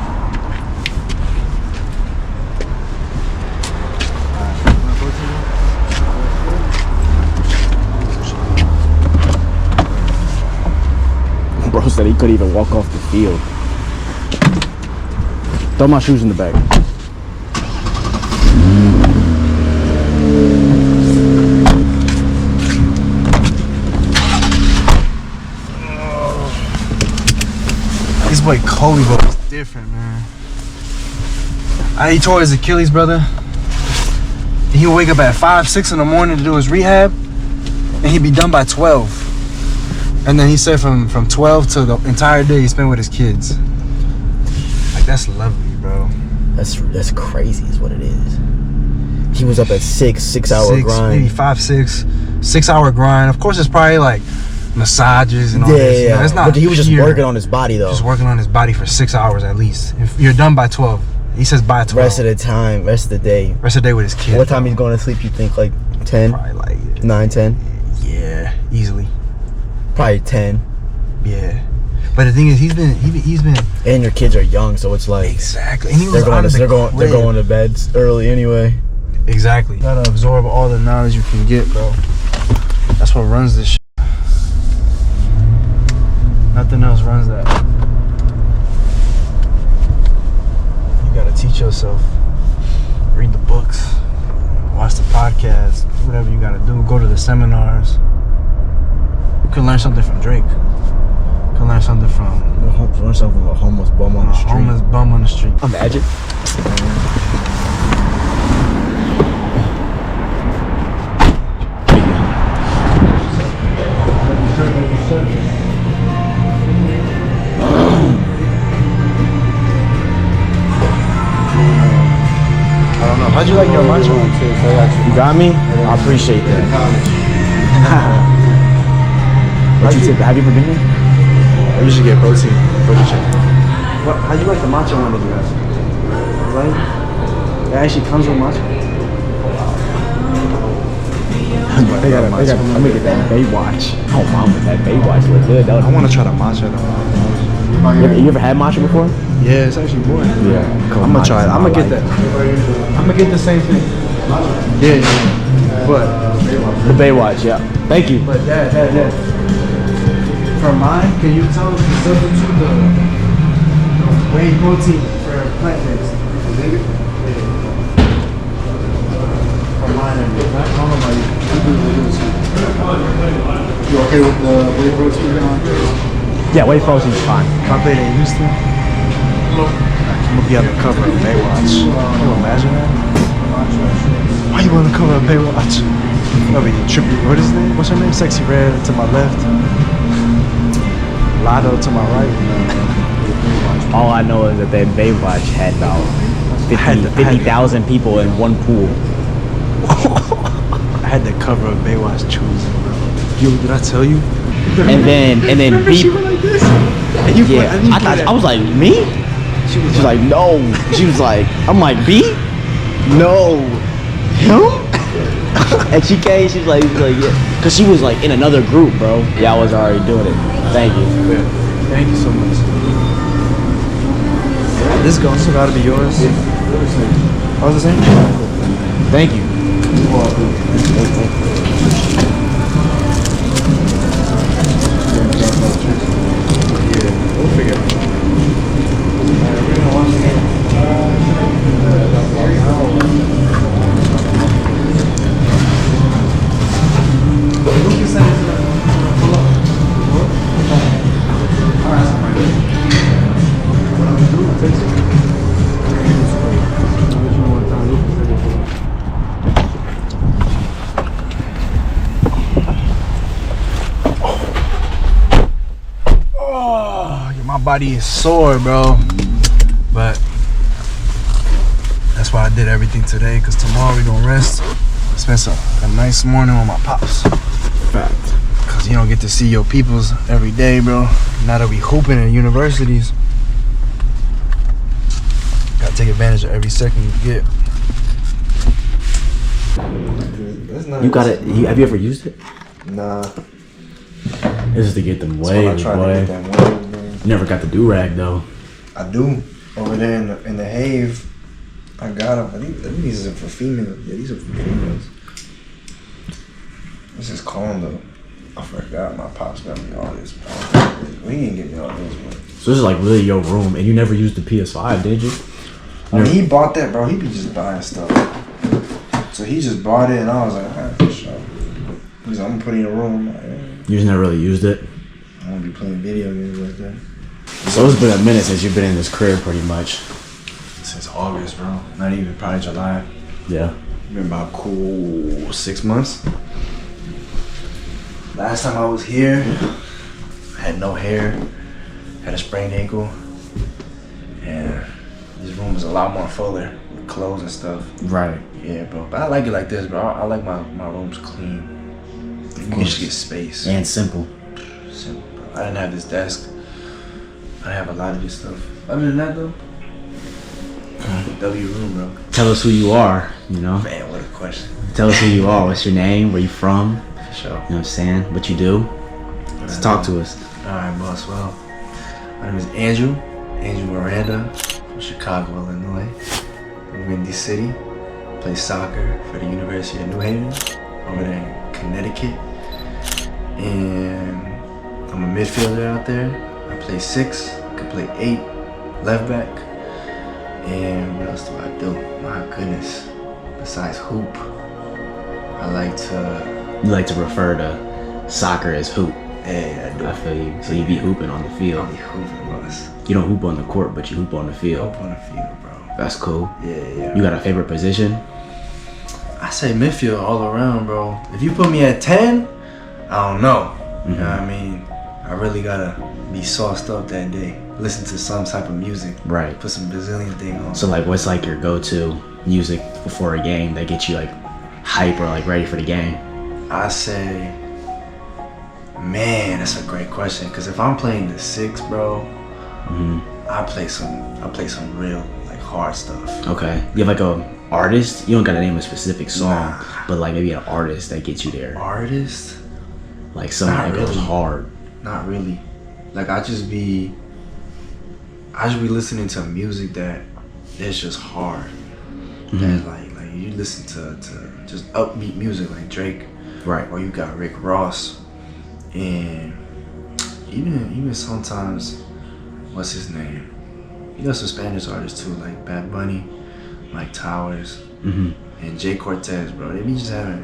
Bro said he couldn't even walk off the field. Throw my shoes in the bag. This boy Kobe bro is different, man. He tore his Achilles, brother. He would wake up at 5, 6 in the morning to do his rehab, and he'd be done by 12. And then he said from 12 to the entire day he spent with his kids. Like, that's lovely, bro. That's crazy is what it is. He was up at 6-hour grind. Maybe 5, 6, 6-hour grind. Of course, it's probably like massages and all this. You know, it's not but he was just pure. working on his body though. Just working on his body for 6 hours at least. If you're done by 12, he says by 12. Rest of the time, rest of the day. Rest of the day with his kids. What time he's going to sleep, you think? Like 10? Probably like 9, 10? yeah, easily. Probably 10. Yeah. But the thing is, he's been And your kids are young, so it's like exactly. And he was they're out of the they're crib. going to bed early anyway. Exactly. You gotta absorb all the knowledge you can get, bro. That's what runs this shit. Nothing else runs that. You gotta teach yourself. Read the books. Watch the podcast. Do whatever you gotta do. Go to the seminars. You can learn something from Drake. You can learn something from Learn something from a homeless bum on the a street. homeless bum on the street. Imagine. I don't know. How'd you like your matcha? You got me? I appreciate that. What you have you ever been here? I usually get protein shake. How you like the matcha one that you have? Right? It actually comes with matcha. I'm gonna get that Baywatch. Oh, mom, with that Baywatch look good. I want to try the matcha though. You ever had matcha before? Yeah, it's actually boring. Yeah. I'm gonna try it. I'm gonna get that. I'm gonna get the same thing. Yeah. But The Baywatch, yeah. Thank you. Dad. For mine, can you tell us to substitute the whey protein for plant-based? For mine, I don't know about you. You okay with the whey protein on? Yeah, whey protein's fine. If I played in Houston, I'm gonna be on the cover of Baywatch. Can you imagine that? Why you on the cover of Baywatch? I'll be trippy. What is his name? What's her name? Sexy Red to my left. Lotto to my right. All I know is that Baywatch had about 50,000 people in one pool. I had the cover of Baywatch choosing, bro. Yo, did I tell you? And then Remember B. she went like this? And you Yeah, and you I thought did I was like, me? She was like, no. She was like, I'm like, B? No. Him? And she came, she was like, yeah. Cause she was like in another group, bro. Yeah, I was already doing it. Thank you. Yeah. Thank you so much. This gotta be yours. I was the same. Thank you. Yeah, we'll figure it out. My body is sore, bro, but that's why I did everything today, because tomorrow we gonna rest, spend a nice morning with my pops. Fact. Because you don't get to see your peoples every day, bro. Now that we hooping in universities, gotta take advantage of every second you get. You got it. Have you ever used it? Nah. This is to get them That's when waves, I tried boy. to get them waves, man. You never got the do-rag though. I do. Over there in the Have, I got them. I think these are for females. Yeah, these are for females. This is calm though. I forgot my pops got me all this. We didn't get me all this, bro. So this is like really your room, and you never used the PS5, did you? I mean, he bought that, bro. He be just buying stuff. So he just bought it, and I was like, alright, for sure. He's like, I'm gonna put it in a room. I'm like, yeah. You just never really used it. I don't be playing video games like that. So it's been a minute since you've been in this crib, pretty much. Since August, bro. Not even, probably July. Yeah. Been about cool 6 months. Last time I was here, I had no hair, had a sprained ankle, and this room is a lot more fuller with clothes and stuff. Right. Yeah, bro. But I like it like this, bro. I like my rooms clean. You can just get space. And simple. Simple, bro. I didn't have this desk. I didn't have a lot of this stuff. Other than that, though, W room, bro. Tell us who you are, you know? Man, what a question. Tell us who you are. What's your name? Where you from? For sure. You know what I'm saying? What you do? Let's talk to us. Alright, boss. Well, my name is Andrew Miranda from Chicago, Illinois. I'm in Windy City. Play soccer for the University of New Haven over there in Connecticut. And I'm a midfielder out there. I play 6, I can play 8, left back. And what else do I do? My goodness. Besides hoop, I like to... You like to refer to soccer as hoop. Yeah, I do. I feel you. So you be hooping on the field. I'll be hooping, boss. You don't hoop on the court, but you hoop on the field. Hoop on the field, bro. That's cool. Yeah. You got a favorite position? I say midfield all around, bro. If you put me at 10, I don't know. You know what I mean? I really gotta be sauced up that day. Listen to some type of music. Right. Put some Brazilian thing on. So like, what's like your go-to music before a game that gets you like hype or like ready for the game? I say, man, that's a great question. Cause if I'm playing the 6, bro, I play some real like hard stuff. Okay. You have like a artist? You don't gotta name a specific song, Nah. but like maybe an artist that gets you there. Artist? Like something Not that goes really. hard. Not really. Like I just be listening to music that is just hard. That like you listen to just upbeat music like Drake. Right. Or you got Rick Ross. And even sometimes, what's his name? You know some Spanish artists too, like Bad Bunny, Mike Towers, and Jay Cortez, bro. They be just having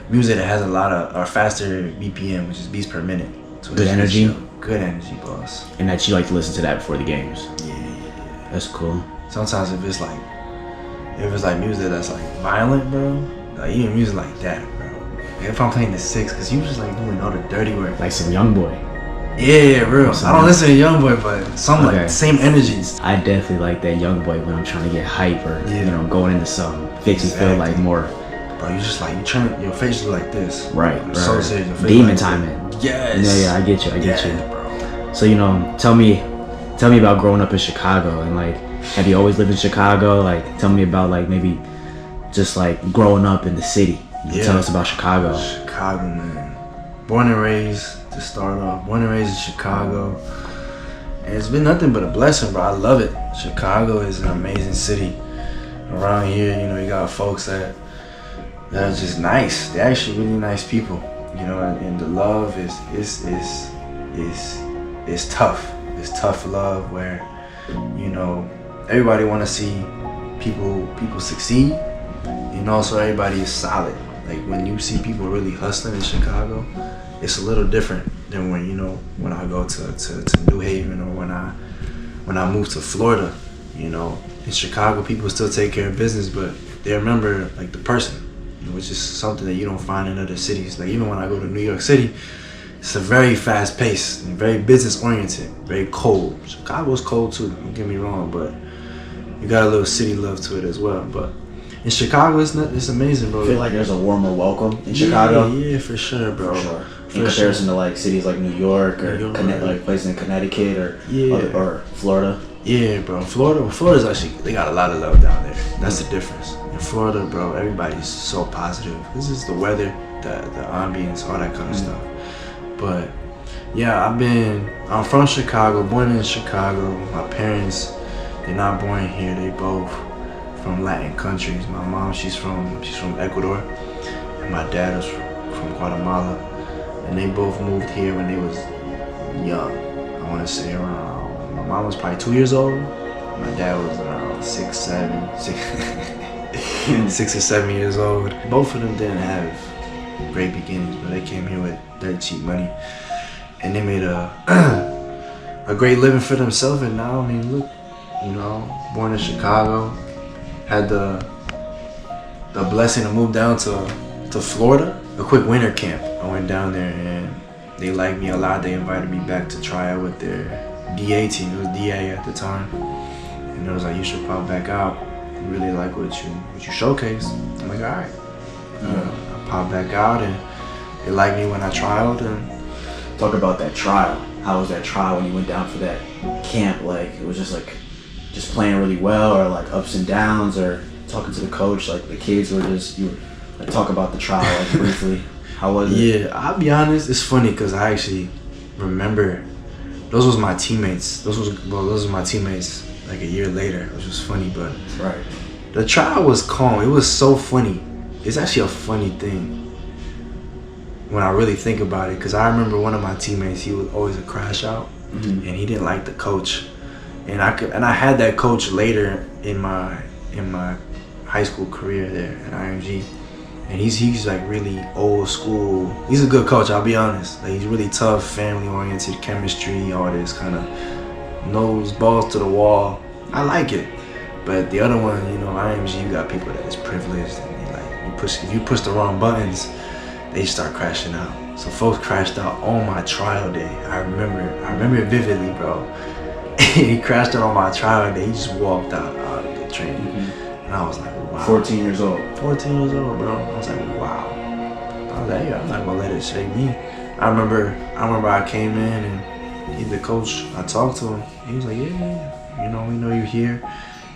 music that has a lot of, or faster BPM, which is beats per minute. So Good energy? Good energy, boss. And that you like to listen to that before the games. Yeah. That's cool. Sometimes if it's like music that's like violent, bro, like even music like that, bro. If I'm playing the 6, cause you just like doing all the dirty work. Like some young boy. Yeah, real. I don't listen to Youngboy, but some Okay. like same energies. I definitely like that young boy when I'm trying to get hype or Yeah. you know going into something. Makes you feel like Exactly. more Bro, you just like your face is like this. right. I'm right. so serious. Your face Demon like timing. Yes. Yeah, I get you. Yes, you. bro. So you know, tell me about growing up in Chicago and like, have you always lived in Chicago? Like, tell me about like maybe just like growing up in the city. Yeah. Tell us about Chicago. Chicago, man. Born and raised, to start off. Born and raised in Chicago. And it's been nothing but a blessing, bro. I love it. Chicago is an amazing city. Around here, you know, you got folks that are just nice. They're actually really nice people, you know, and the love is tough. It's tough love where, you know, everybody want to see people succeed, and also everybody is solid. Like when you see people really hustling in Chicago, it's a little different than when, you know, when I go to New Haven or when I move to Florida. You know, in Chicago, people still take care of business, but they remember like the person, which is something that you don't find in other cities. Like even when I go to New York City, it's a very fast paced, very business oriented, very cold. Chicago's cold too, don't get me wrong, but you got a little city love to it as well. But in Chicago, it's amazing, bro. I feel like there's a warmer welcome in Chicago. Yeah, for sure, bro. For sure. In comparison to like cities like New York or like places in Connecticut or Florida. Yeah, bro. Florida's actually, they got a lot of love down there. That's the difference. In Florida, bro, everybody's so positive. This is the weather, the ambience, all that kind of stuff. But yeah, I'm from Chicago, born in Chicago. My parents, they're not born here. They both from Latin countries. My mom, she's from Ecuador, and my dad was from Guatemala. And they both moved here when they was young. I want to say around, my mom was probably 2 years old. My dad was around 6 or 7 years old. Both of them didn't have great beginnings, but they came here with dirt cheap money. And they made a great living for themselves. And now, I mean, look, you know, born in Chicago, had the blessing to move down to Florida. A quick winter camp. I went down there and they liked me a lot. They invited me back to try out with their DA team. It was DA at the time. And it was like, you should pop back out. I really like what you showcased. I'm like, all right. I popped back out and they liked me when I trialed. And talk about that trial. How was that trial when you went down for that camp? Like, it was just playing really well, or like ups and downs, or talking to the coach, like the kids were just, you were like, talk about the trial like briefly. How was it? Yeah, I'll be honest, it's funny because I actually remember those was my teammates. Those were my teammates like a year later, which was funny, but right. The trial was calm. It was so funny. It's actually a funny thing when I really think about it, because I remember one of my teammates, he was always a crash out, and he didn't like the coach. And I had that coach later in my high school career there at IMG. And he's like really old school. He's a good coach, I'll be honest. Like, he's really tough, family oriented, chemistry, all this kind of nose, balls to the wall. I like it. But the other one, you know, IMG, you got people that is privileged, and they like, if you push the wrong buttons, they start crashing out. So folks crashed out on my trial day. I remember it vividly, bro. He crashed out on my trial day. He just walked out of the training. And I was like, wow. 14 years old. 14 years old, bro. I was like, wow. I was like, yeah, I'm not gonna let it shake me. I remember I came in and the coach, I talked to him. He was like, yeah, you know, we know you're here.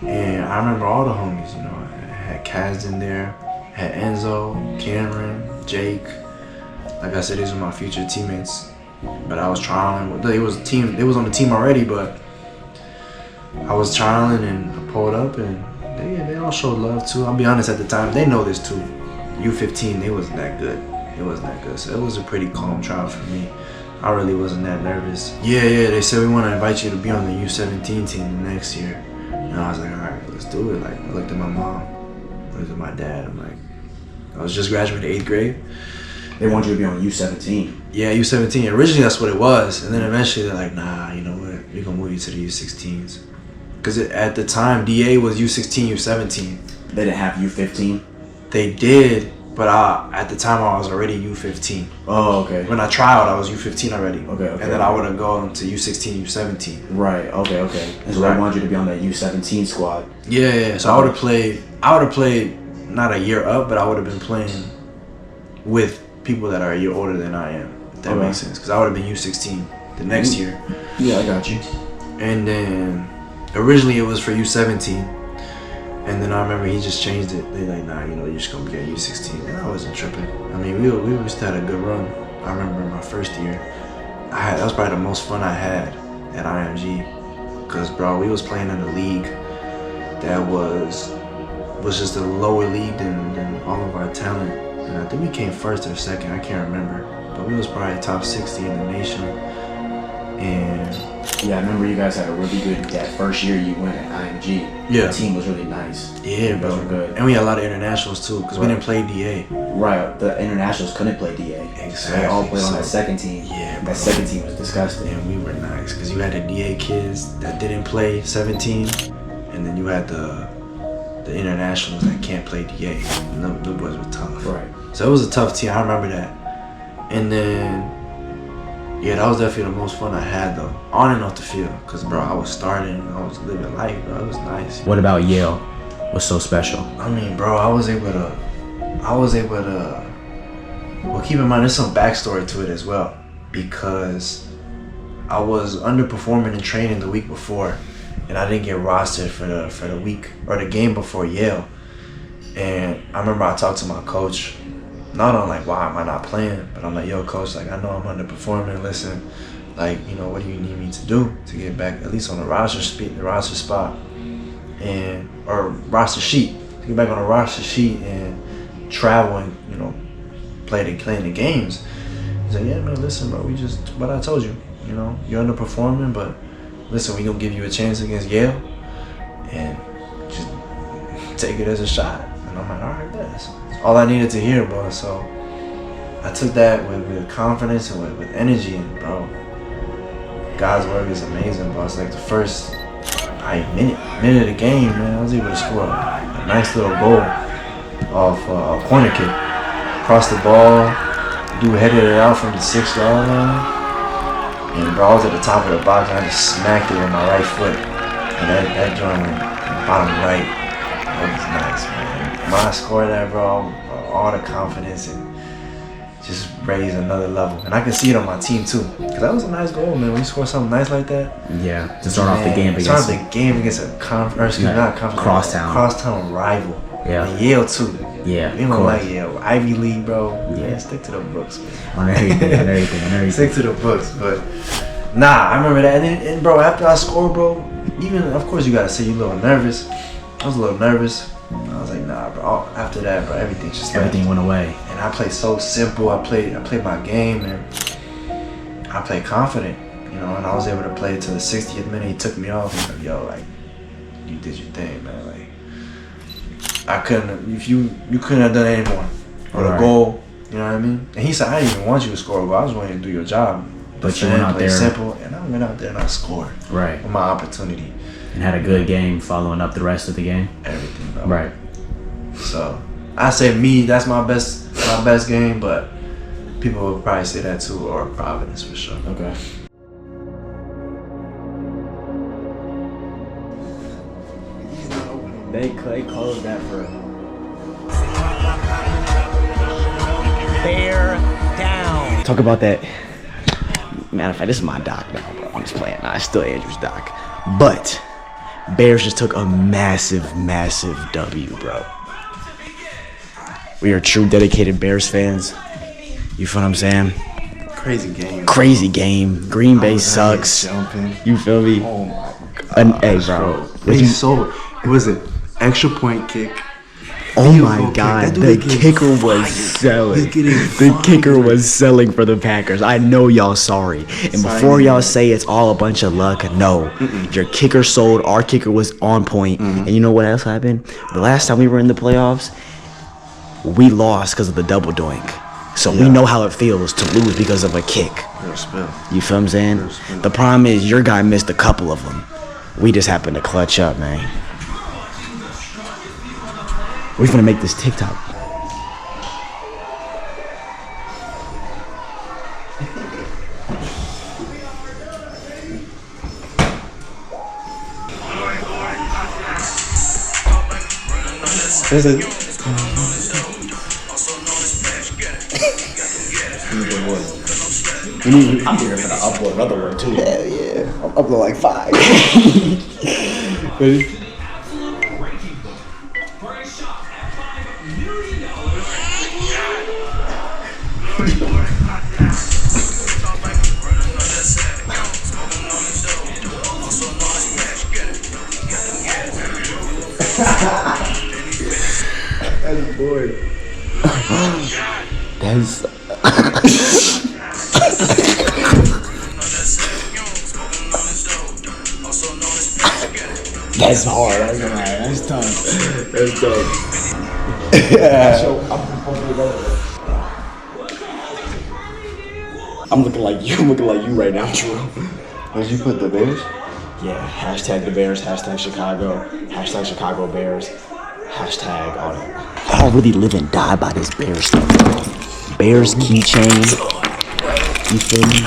And I remember all the homies, you know, I had Kaz in there, had Enzo, Cameron, Jake. Like I said, these were my future teammates. But I was trialing. They was on the team already, but I was trialing and I pulled up, and they all showed love too. I'll be honest, at the time, they know this too. U15, they wasn't that good. It wasn't that good. So it was a pretty calm trial for me. I really wasn't that nervous. Yeah, they said, we want to invite you to be on the U17 team the next year. And I was like, all right, let's do it. Like, I looked at my mom, I looked at my dad. I'm like, I was just graduating 8th grade. They want you to be on U17. Yeah, U17. Originally, that's what it was. And then eventually, they're like, nah, you know what? We're going to move you to the U16s. Because at the time, DA was U16, U17. They didn't have U15? They did, but at the time, I was already U15. Oh, okay. When I trialed, I was U15 already. Okay. And then I would have gone to U16, U17. Right, okay. And so they wanted you to be on that U17 squad. Yeah. So I would have played not a year up, but I would have been playing with people that are a year older than I am, if that makes sense. Because I would have been U16 the next year. Yeah, I got you. And then originally it was for U17. And then I remember he just changed it. They like, nah, you know, you're just gonna be a U16. And I wasn't tripping. I mean, we just had a good run. I remember my first year, that was probably the most fun I had at IMG. Cause bro, we was playing in a league that was just a lower league than all of our talent. And I think we came first or second, I can't remember. But we was probably top 60 in the nation. And yeah, I remember you guys had a really good, that first year you went at IMG. Yeah. The team was really nice. Yeah, bro. Were good. And we had a lot of internationals too, because we didn't play DA. Right, the internationals couldn't play DA. Exactly. They all played on that second team. Yeah, bro. That second team was disgusting. And we were nice, because you had the DA kids that didn't play 17, and then you had the internationals that can't play DA. And them boys were tough. Right. So it was a tough team, I remember that. And then, yeah, that was definitely the most fun I had though, on and off the field. Cause bro, I was starting, I was living life, bro. It was nice. What about Yale? What's so special? I mean, bro, I was able to, well, keep in mind, there's some backstory to it as well, because I was underperforming in training the week before, and I didn't get rostered for the week or the game before Yale. And I remember I talked to my coach, not on like, why am I not playing, but I'm like, yo, coach, like, I know I'm underperforming. Listen, like, you know, what do you need me to do to get back at least on the roster spot, and or roster sheet, to get back on the roster sheet and travel and, you know, playing the games. He's like, yeah, man, listen, bro, what I told you, you know, you're underperforming, but listen, we gonna give you a chance against Yale, and just take it as a shot. And I'm like, all right, that's all I needed to hear, bro. So I took that with confidence and with energy, and bro, God's work is amazing, bro. It's like the first minute of the game, man, I was able to score a nice little goal off a corner kick. Crossed the ball, dude headed it out from the 6-yard line, and bro, I was at the top of the box, and I just smacked it with my right foot, and that joint went bottom right. That was nice, man. When I scored that, bro, all the confidence and just raised another level. And I can see it on my team too, because that was a nice goal, man. When you score something nice like that. Yeah, to start off the game against a crosstown rival. Yeah. And Yale too. Yeah. You know, like Yale, Ivy League, bro. Yeah. Man, stick to the books, man. On everything. Stick to the books, but nah, I remember that. And bro, after I scored, bro, even of course you gotta say you're a little nervous. I was a little nervous. I was like, nah, bro. After that, bro, everything went away. And I played so simple. I played my game, and I played confident, you know. And I was able to play to the 60th minute. He took me off. He's like, yo, like, you did your thing, man. Like, I couldn't. If you couldn't have done any more for the goal. You know what I mean? And he said, I didn't even want you to score a goal. I was wanting to do your job. But you went out there simple, and I went out there and I scored. Right. For my opportunity. And had a good game following up the rest of the game. Everything, bro. Right. So I say that's my best game, but people would probably say that too, or Providence for sure. Okay. They closed that for bear down. Talk about that. Matter of fact, this is my doc now, bro. I'm just playing. Nah, it's still Andrew's doc. But Bears just took a massive W, bro. We are true dedicated Bears fans. You feel what I'm saying? Crazy game. Crazy game. Green Bay sucks. Jumping. You feel me? Oh my God. Hey, bro. Was it extra point kick? Oh my God, the kicker was selling. The kicker was selling for the Packers. I know y'all sorry. And before y'all say it's all a bunch of luck, no. Your kicker sold. Our kicker was on point. And you know what else happened? The last time we were in the playoffs, we lost because of the double doink. So we know how it feels to lose because of a kick. You feel what I'm saying? The problem is your guy missed a couple of them. We just happened to clutch up, man. We're gonna make this TikTok. I'm here for the upload another one too. Hell yeah. I'll upload like 5. Ready? That's bored. That's hard. That's alright. That's tough. That's dope. So I'm looking like you. I'm looking like you right now, Drew. Did you put the Bears? Yeah. Hashtag the Bears. Hashtag Chicago. Hashtag Chicago Bears. Hashtag all that. I really live and die by this Bears stuff, bro. Bears keychain. You feel me?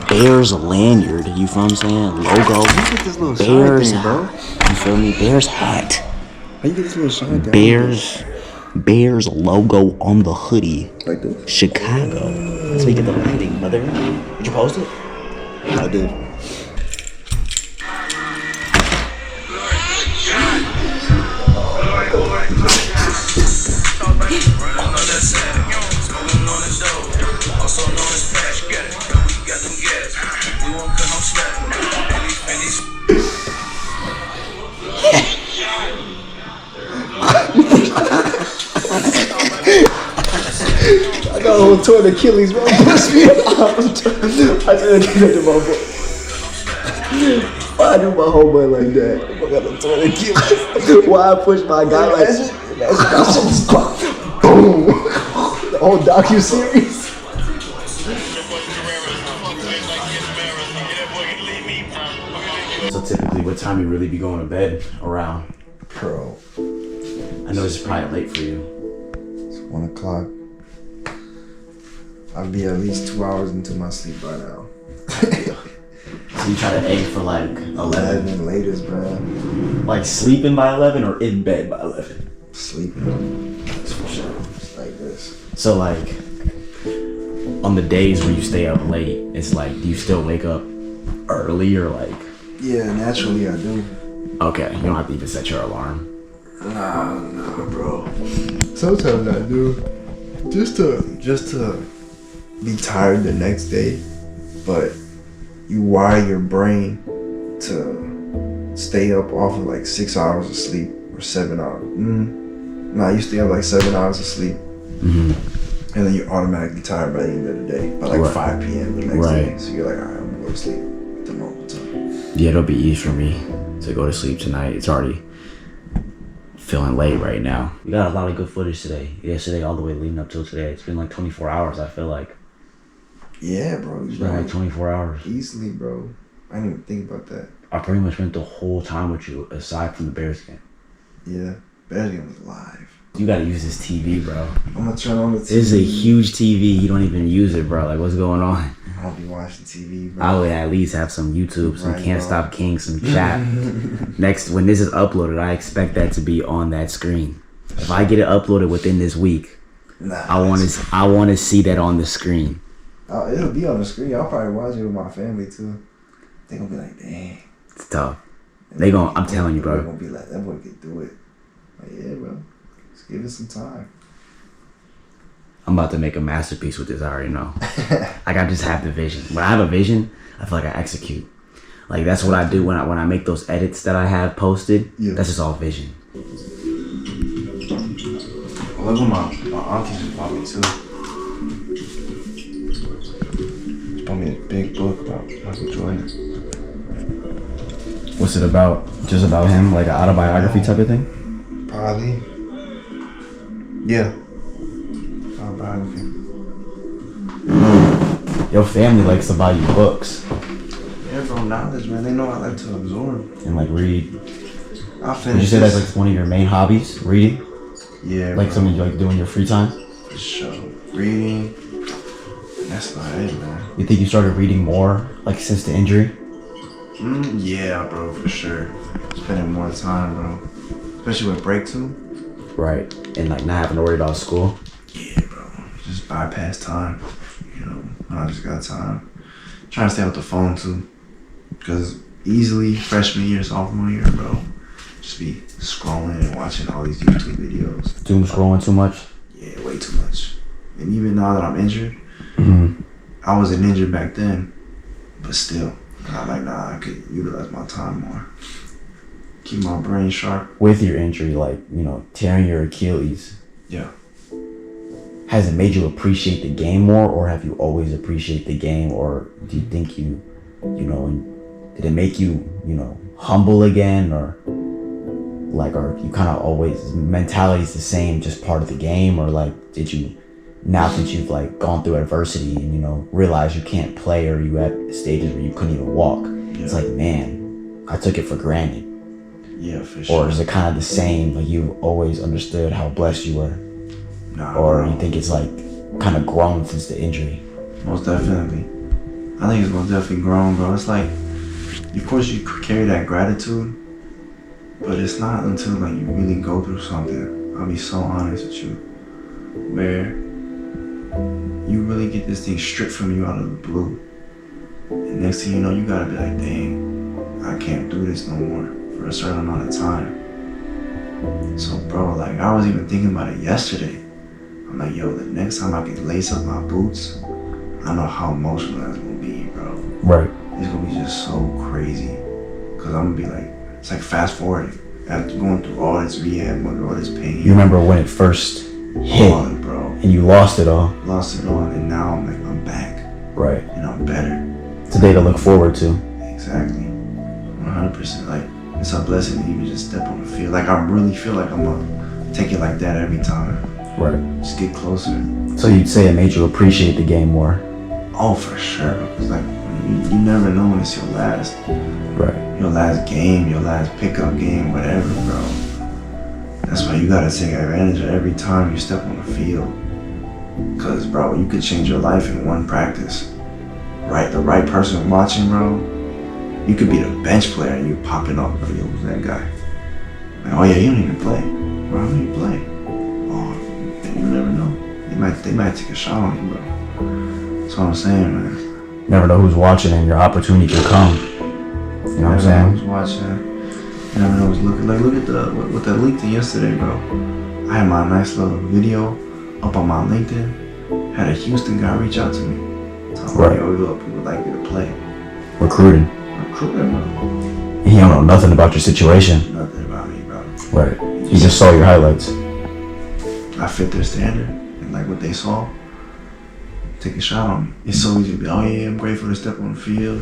Bears lanyard. You feel what I'm saying? Logo. Look at this little Bears. shine thing, bro. You feel me? Bears hat. How you get this little shine thing? Bears logo on the hoodie. Like this? Chicago. That's where you get the lighting, brother. Did you post it? I did. I got a whole torn Achilles, bro. Push me out. I said to my boy. Why I do my homeboy like that? I got a torn Achilles. Why I push my guy like that? Boom. The whole docu-series. So typically, what time you really be going to bed around? Bro, I know it's probably late for you. it's 1 o'clock. I'll be at least 2 hours into my sleep by now. So you try to aim for like 11? 11 latest, bro. Like sleeping by 11 or in bed by 11? Sleeping. That's for sure. It's like this. So like, on the days where you stay up late, it's like, do you still wake up early or like? Yeah, naturally I do. Okay, you don't have to even set your alarm. Nah, bro. Sometimes I do. Just to be tired the next day, but you wire your brain to stay up off of like 6 hours of sleep or 7 hours. Nah, you stay up like 7 hours of sleep, and then you're automatically tired by the end of the day, by like 5 p.m. the next day. So you're like, all right, I'm gonna go to sleep at the normal time. Yeah, it'll be easy for me to go to sleep tonight. It's already feeling late right now. We got a lot of good footage today. Yesterday, all the way leading up till today. It's been like 24 hours, I feel like. Yeah, bro. It's been like 24 hours. Easily, bro. I didn't even think about that. I pretty much spent the whole time with you, aside from the Bears game. Yeah, Bears game was live. You gotta use this TV, bro. I'm gonna turn on the TV. This is a huge TV. You don't even use it, bro. Like, what's going on? I don't be watching TV, bro. I would at least have some YouTube, some Right, Can't bro. Stop King, some chat. Next, when this is uploaded, I expect that to be on that screen. If I get it uploaded within this week, Nah, I want to see that on the screen. it'll be on the screen. I'll probably watch it with my family too. They gonna be like, dang. It's tough. I'm telling you, bro. They gonna be like, that boy can do it. Like, yeah, bro. Just give it some time. I'm about to make a masterpiece with this. I already know. Like, I just have the vision. When I have a vision, I feel like I execute. Like, that's what I do when I make those edits that I have posted. Yeah. That's just all vision. Look what my auntie just bought me too. She bought me a big book about Michael Jordan. What's it about? Just about him? Like an autobiography type of thing? Probably. Yeah. Autobiography. Your family likes to buy you books Yeah, bro, knowledge, man. They know I like to absorb. and like read. I'll Would finish you say this. that's like one of your main hobbies? Reading? Yeah, Like bro. something you like doing in your free time? For sure. Reading. That's about it, man. You think you started reading more like since the injury? Yeah, bro, for sure. Spending more time, bro. Especially with break too. Right. And like not having to worry about school? Yeah, bro. Just bypass time. You know, I just got time. Trying to stay off the phone too. Because easily freshman year, sophomore year, bro. Just be scrolling and watching all these YouTube videos. Doom scrolling too much? Yeah, way too much. And even now that I'm injured, I wasn't injured back then, but still, I'm like, nah, I could utilize my time more. Keep my brain sharp. With your injury, like, you know, tearing your Achilles. Yeah. Has it made you appreciate the game more, or have you always appreciated the game, or do you think you know, did it make you, you know, humble again, or like, are you kind of always, mentality's the same, just part of the game, or like, did you, now that you've like gone through adversity and, you know, realize you can't play, or you at stages where you couldn't even walk, it's like, man, I took it for granted. Yeah, for sure. Or is it kind of the same, like you always understood how blessed you were? Nah, or bro. you think it's like kind of grown since the injury? Most definitely. I think it's most definitely grown, bro. It's like, of course you carry that gratitude, but it's not until like you really go through something, I'll be so honest with you, where you really get this thing stripped from you out of the blue. And next thing you know, you gotta be like, dang, I can't do this no more for a certain amount of time. So bro, like I was even thinking about it yesterday. I'm like, yo, the next time I can lace up my boots, I know how emotional that's gonna be, bro. Right. It's gonna be just so crazy. Cause I'm gonna be like, it's like fast forwarding. After going through all this rehab, going through all this pain. You remember when it first hit, all it, bro. And you lost it all. Lost it all, and now I'm like, I'm back. Right. And I'm better. It's a day to look forward to. Exactly. 100%. Like, it's a blessing to even just step on the field. Like, I really feel like I'm gonna take it like that every time. Right. Just get closer. So you'd say it made you appreciate the game more? Oh, for sure. Cause like, you never know when it's your last. Right. Your last game, your last pickup game, whatever, bro. That's why you gotta take advantage of every time you step on the field. Cause, bro, you could change your life in one practice. Right, the right person watching, bro. You could be the bench player and you popping up, bro. Yo, who's that guy? Like, oh yeah, you don't even play. Bro, how do you play? Oh, man, you never know. They might take a shot on you, bro. That's what I'm saying, man. Never know who's watching and your opportunity can come. You know what I'm saying? Who's watching? You never know who's looking. Like, look at what that LinkedIn yesterday, bro. I had my nice little video up on my LinkedIn. Had a Houston guy reach out to me. Talking about, yo, we would like you to play. Recruiting, bro. And he don't know nothing about your situation. Nothing about me, bro. Right. He just saw your highlights. I fit their standard and like what they saw. Take a shot on me. It's so easy to be, oh yeah, I'm grateful to step on the field,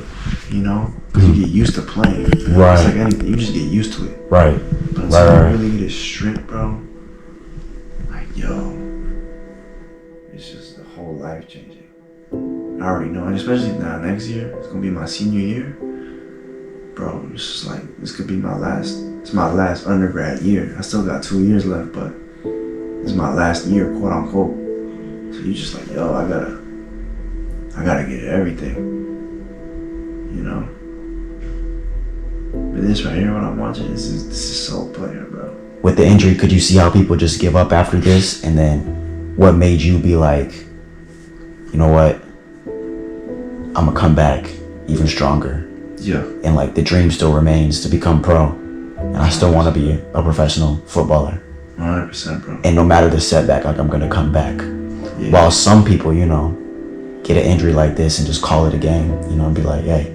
you know, because you get used to playing. Right. It's like anything, you just get used to it. Right. But until you really get it stripped, bro, like, yo, it's just the whole life changing. I already know, and especially now next year, it's gonna be my senior year. Bro, it's just like, this could be it's my last undergrad year. I still got 2 years left, but it's my last year, quote unquote. So you just like, yo, I gotta get everything, you know? But this right here, what I'm watching, this is so player, bro. With the injury, could you see how people just give up after this? And then what made you be like, you know what? I'm gonna come back even stronger. Yeah. And like the dream still remains to become pro. And I still want to be a professional footballer. 100%, bro. And no matter the setback, like I'm gonna come back. Yeah. While some people, you know, get an injury like this and just call it a game, you know, and be like, hey,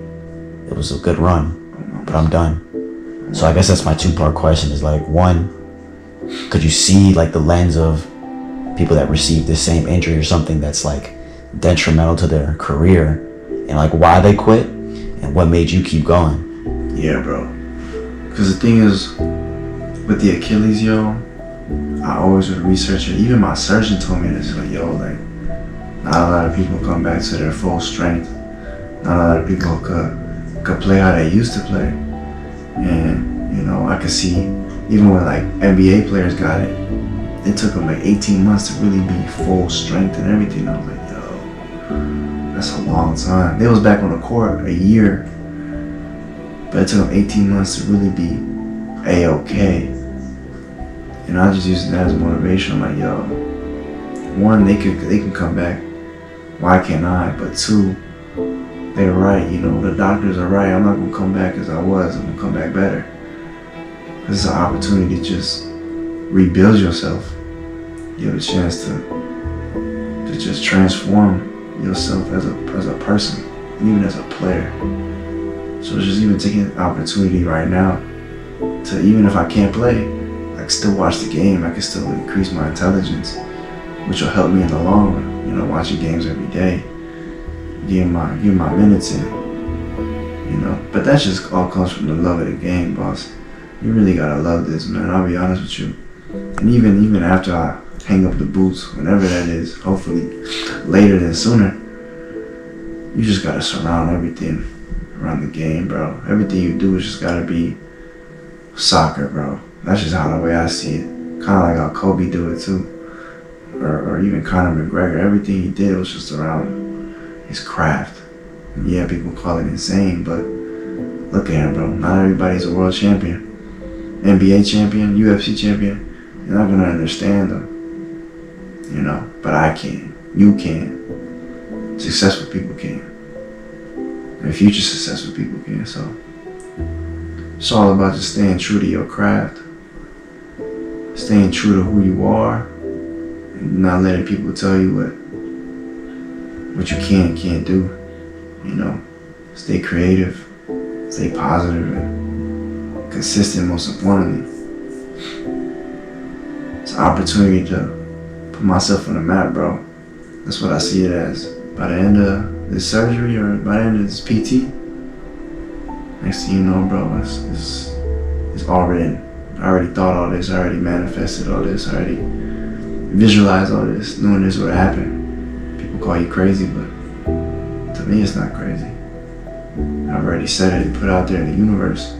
it was a good run, but I'm done. So I guess that's my two-part question is like, one, could you see like the lens of people that receive the same injury or something that's like detrimental to their career and like why they quit and what made you keep going? Yeah, bro. Because the thing is, with the Achilles, yo, I always would research it. Even my surgeon told me this, like, yo, like, not a lot of people come back to their full strength. Not a lot of people could play how they used to play. And, you know, I could see, even when like NBA players got it, it took them like 18 months to really be full strength and everything. I was like, yo, that's a long time. They was back on the court a year, but it took them 18 months to really be A-okay. And I just used that as motivation. I'm like, yo, one, they can come back. Why can't I? But two, they're right. You know, the doctors are right. I'm not gonna come back as I was. I'm gonna come back better. This is an opportunity to just rebuild yourself. You have a chance to just transform yourself as a person, and even as a player. So it's just even taking an opportunity right now to, even if I can't play, I can still watch the game. I can still increase my intelligence, which will help me in the long run. You know, watching games every day, getting my minutes in. You know, but that just all comes from the love of the game, boss. You really gotta love this, man. I'll be honest with you. And even after I hang up the boots, whenever that is, hopefully later than sooner, you just gotta surround everything around the game, bro. Everything you do is just gotta be soccer, bro. That's just how the way I see it. Kind of like how Kobe do it too, or even Conor McGregor. Everything he did was just around his craft. And yeah, people call it insane, but look at him, bro. Not everybody's a world champion, NBA champion, UFC champion. You're not gonna understand them, you know. But I can. You can. Successful people can. And future successful people can. So it's all about just staying true to your craft, staying true to who you are, and not letting people tell you what you can and can't do. You know, stay creative, stay positive, and consistent. Most importantly, it's an opportunity to put myself on the map, bro. That's what I see it as. By the end of this surgery, or by the end of this PT, next thing you know, bro, it's all written. I already thought all this, I already manifested all this, I already visualized all this, knowing this would happen. People call you crazy, but to me it's not crazy. I've already said it and put it out there in the universe.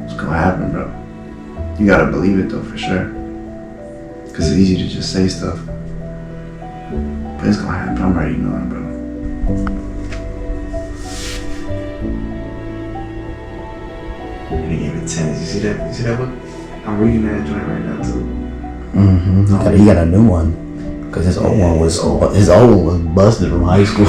It's gonna happen, bro. You gotta believe it though, for sure. Cause it's easy to just say stuff. But it's gonna happen, I'm already knowing, bro. And they gave it 10. You see that? You see that book? I'm reading that joint right now too. He got a new one, cause his old one was busted from high school.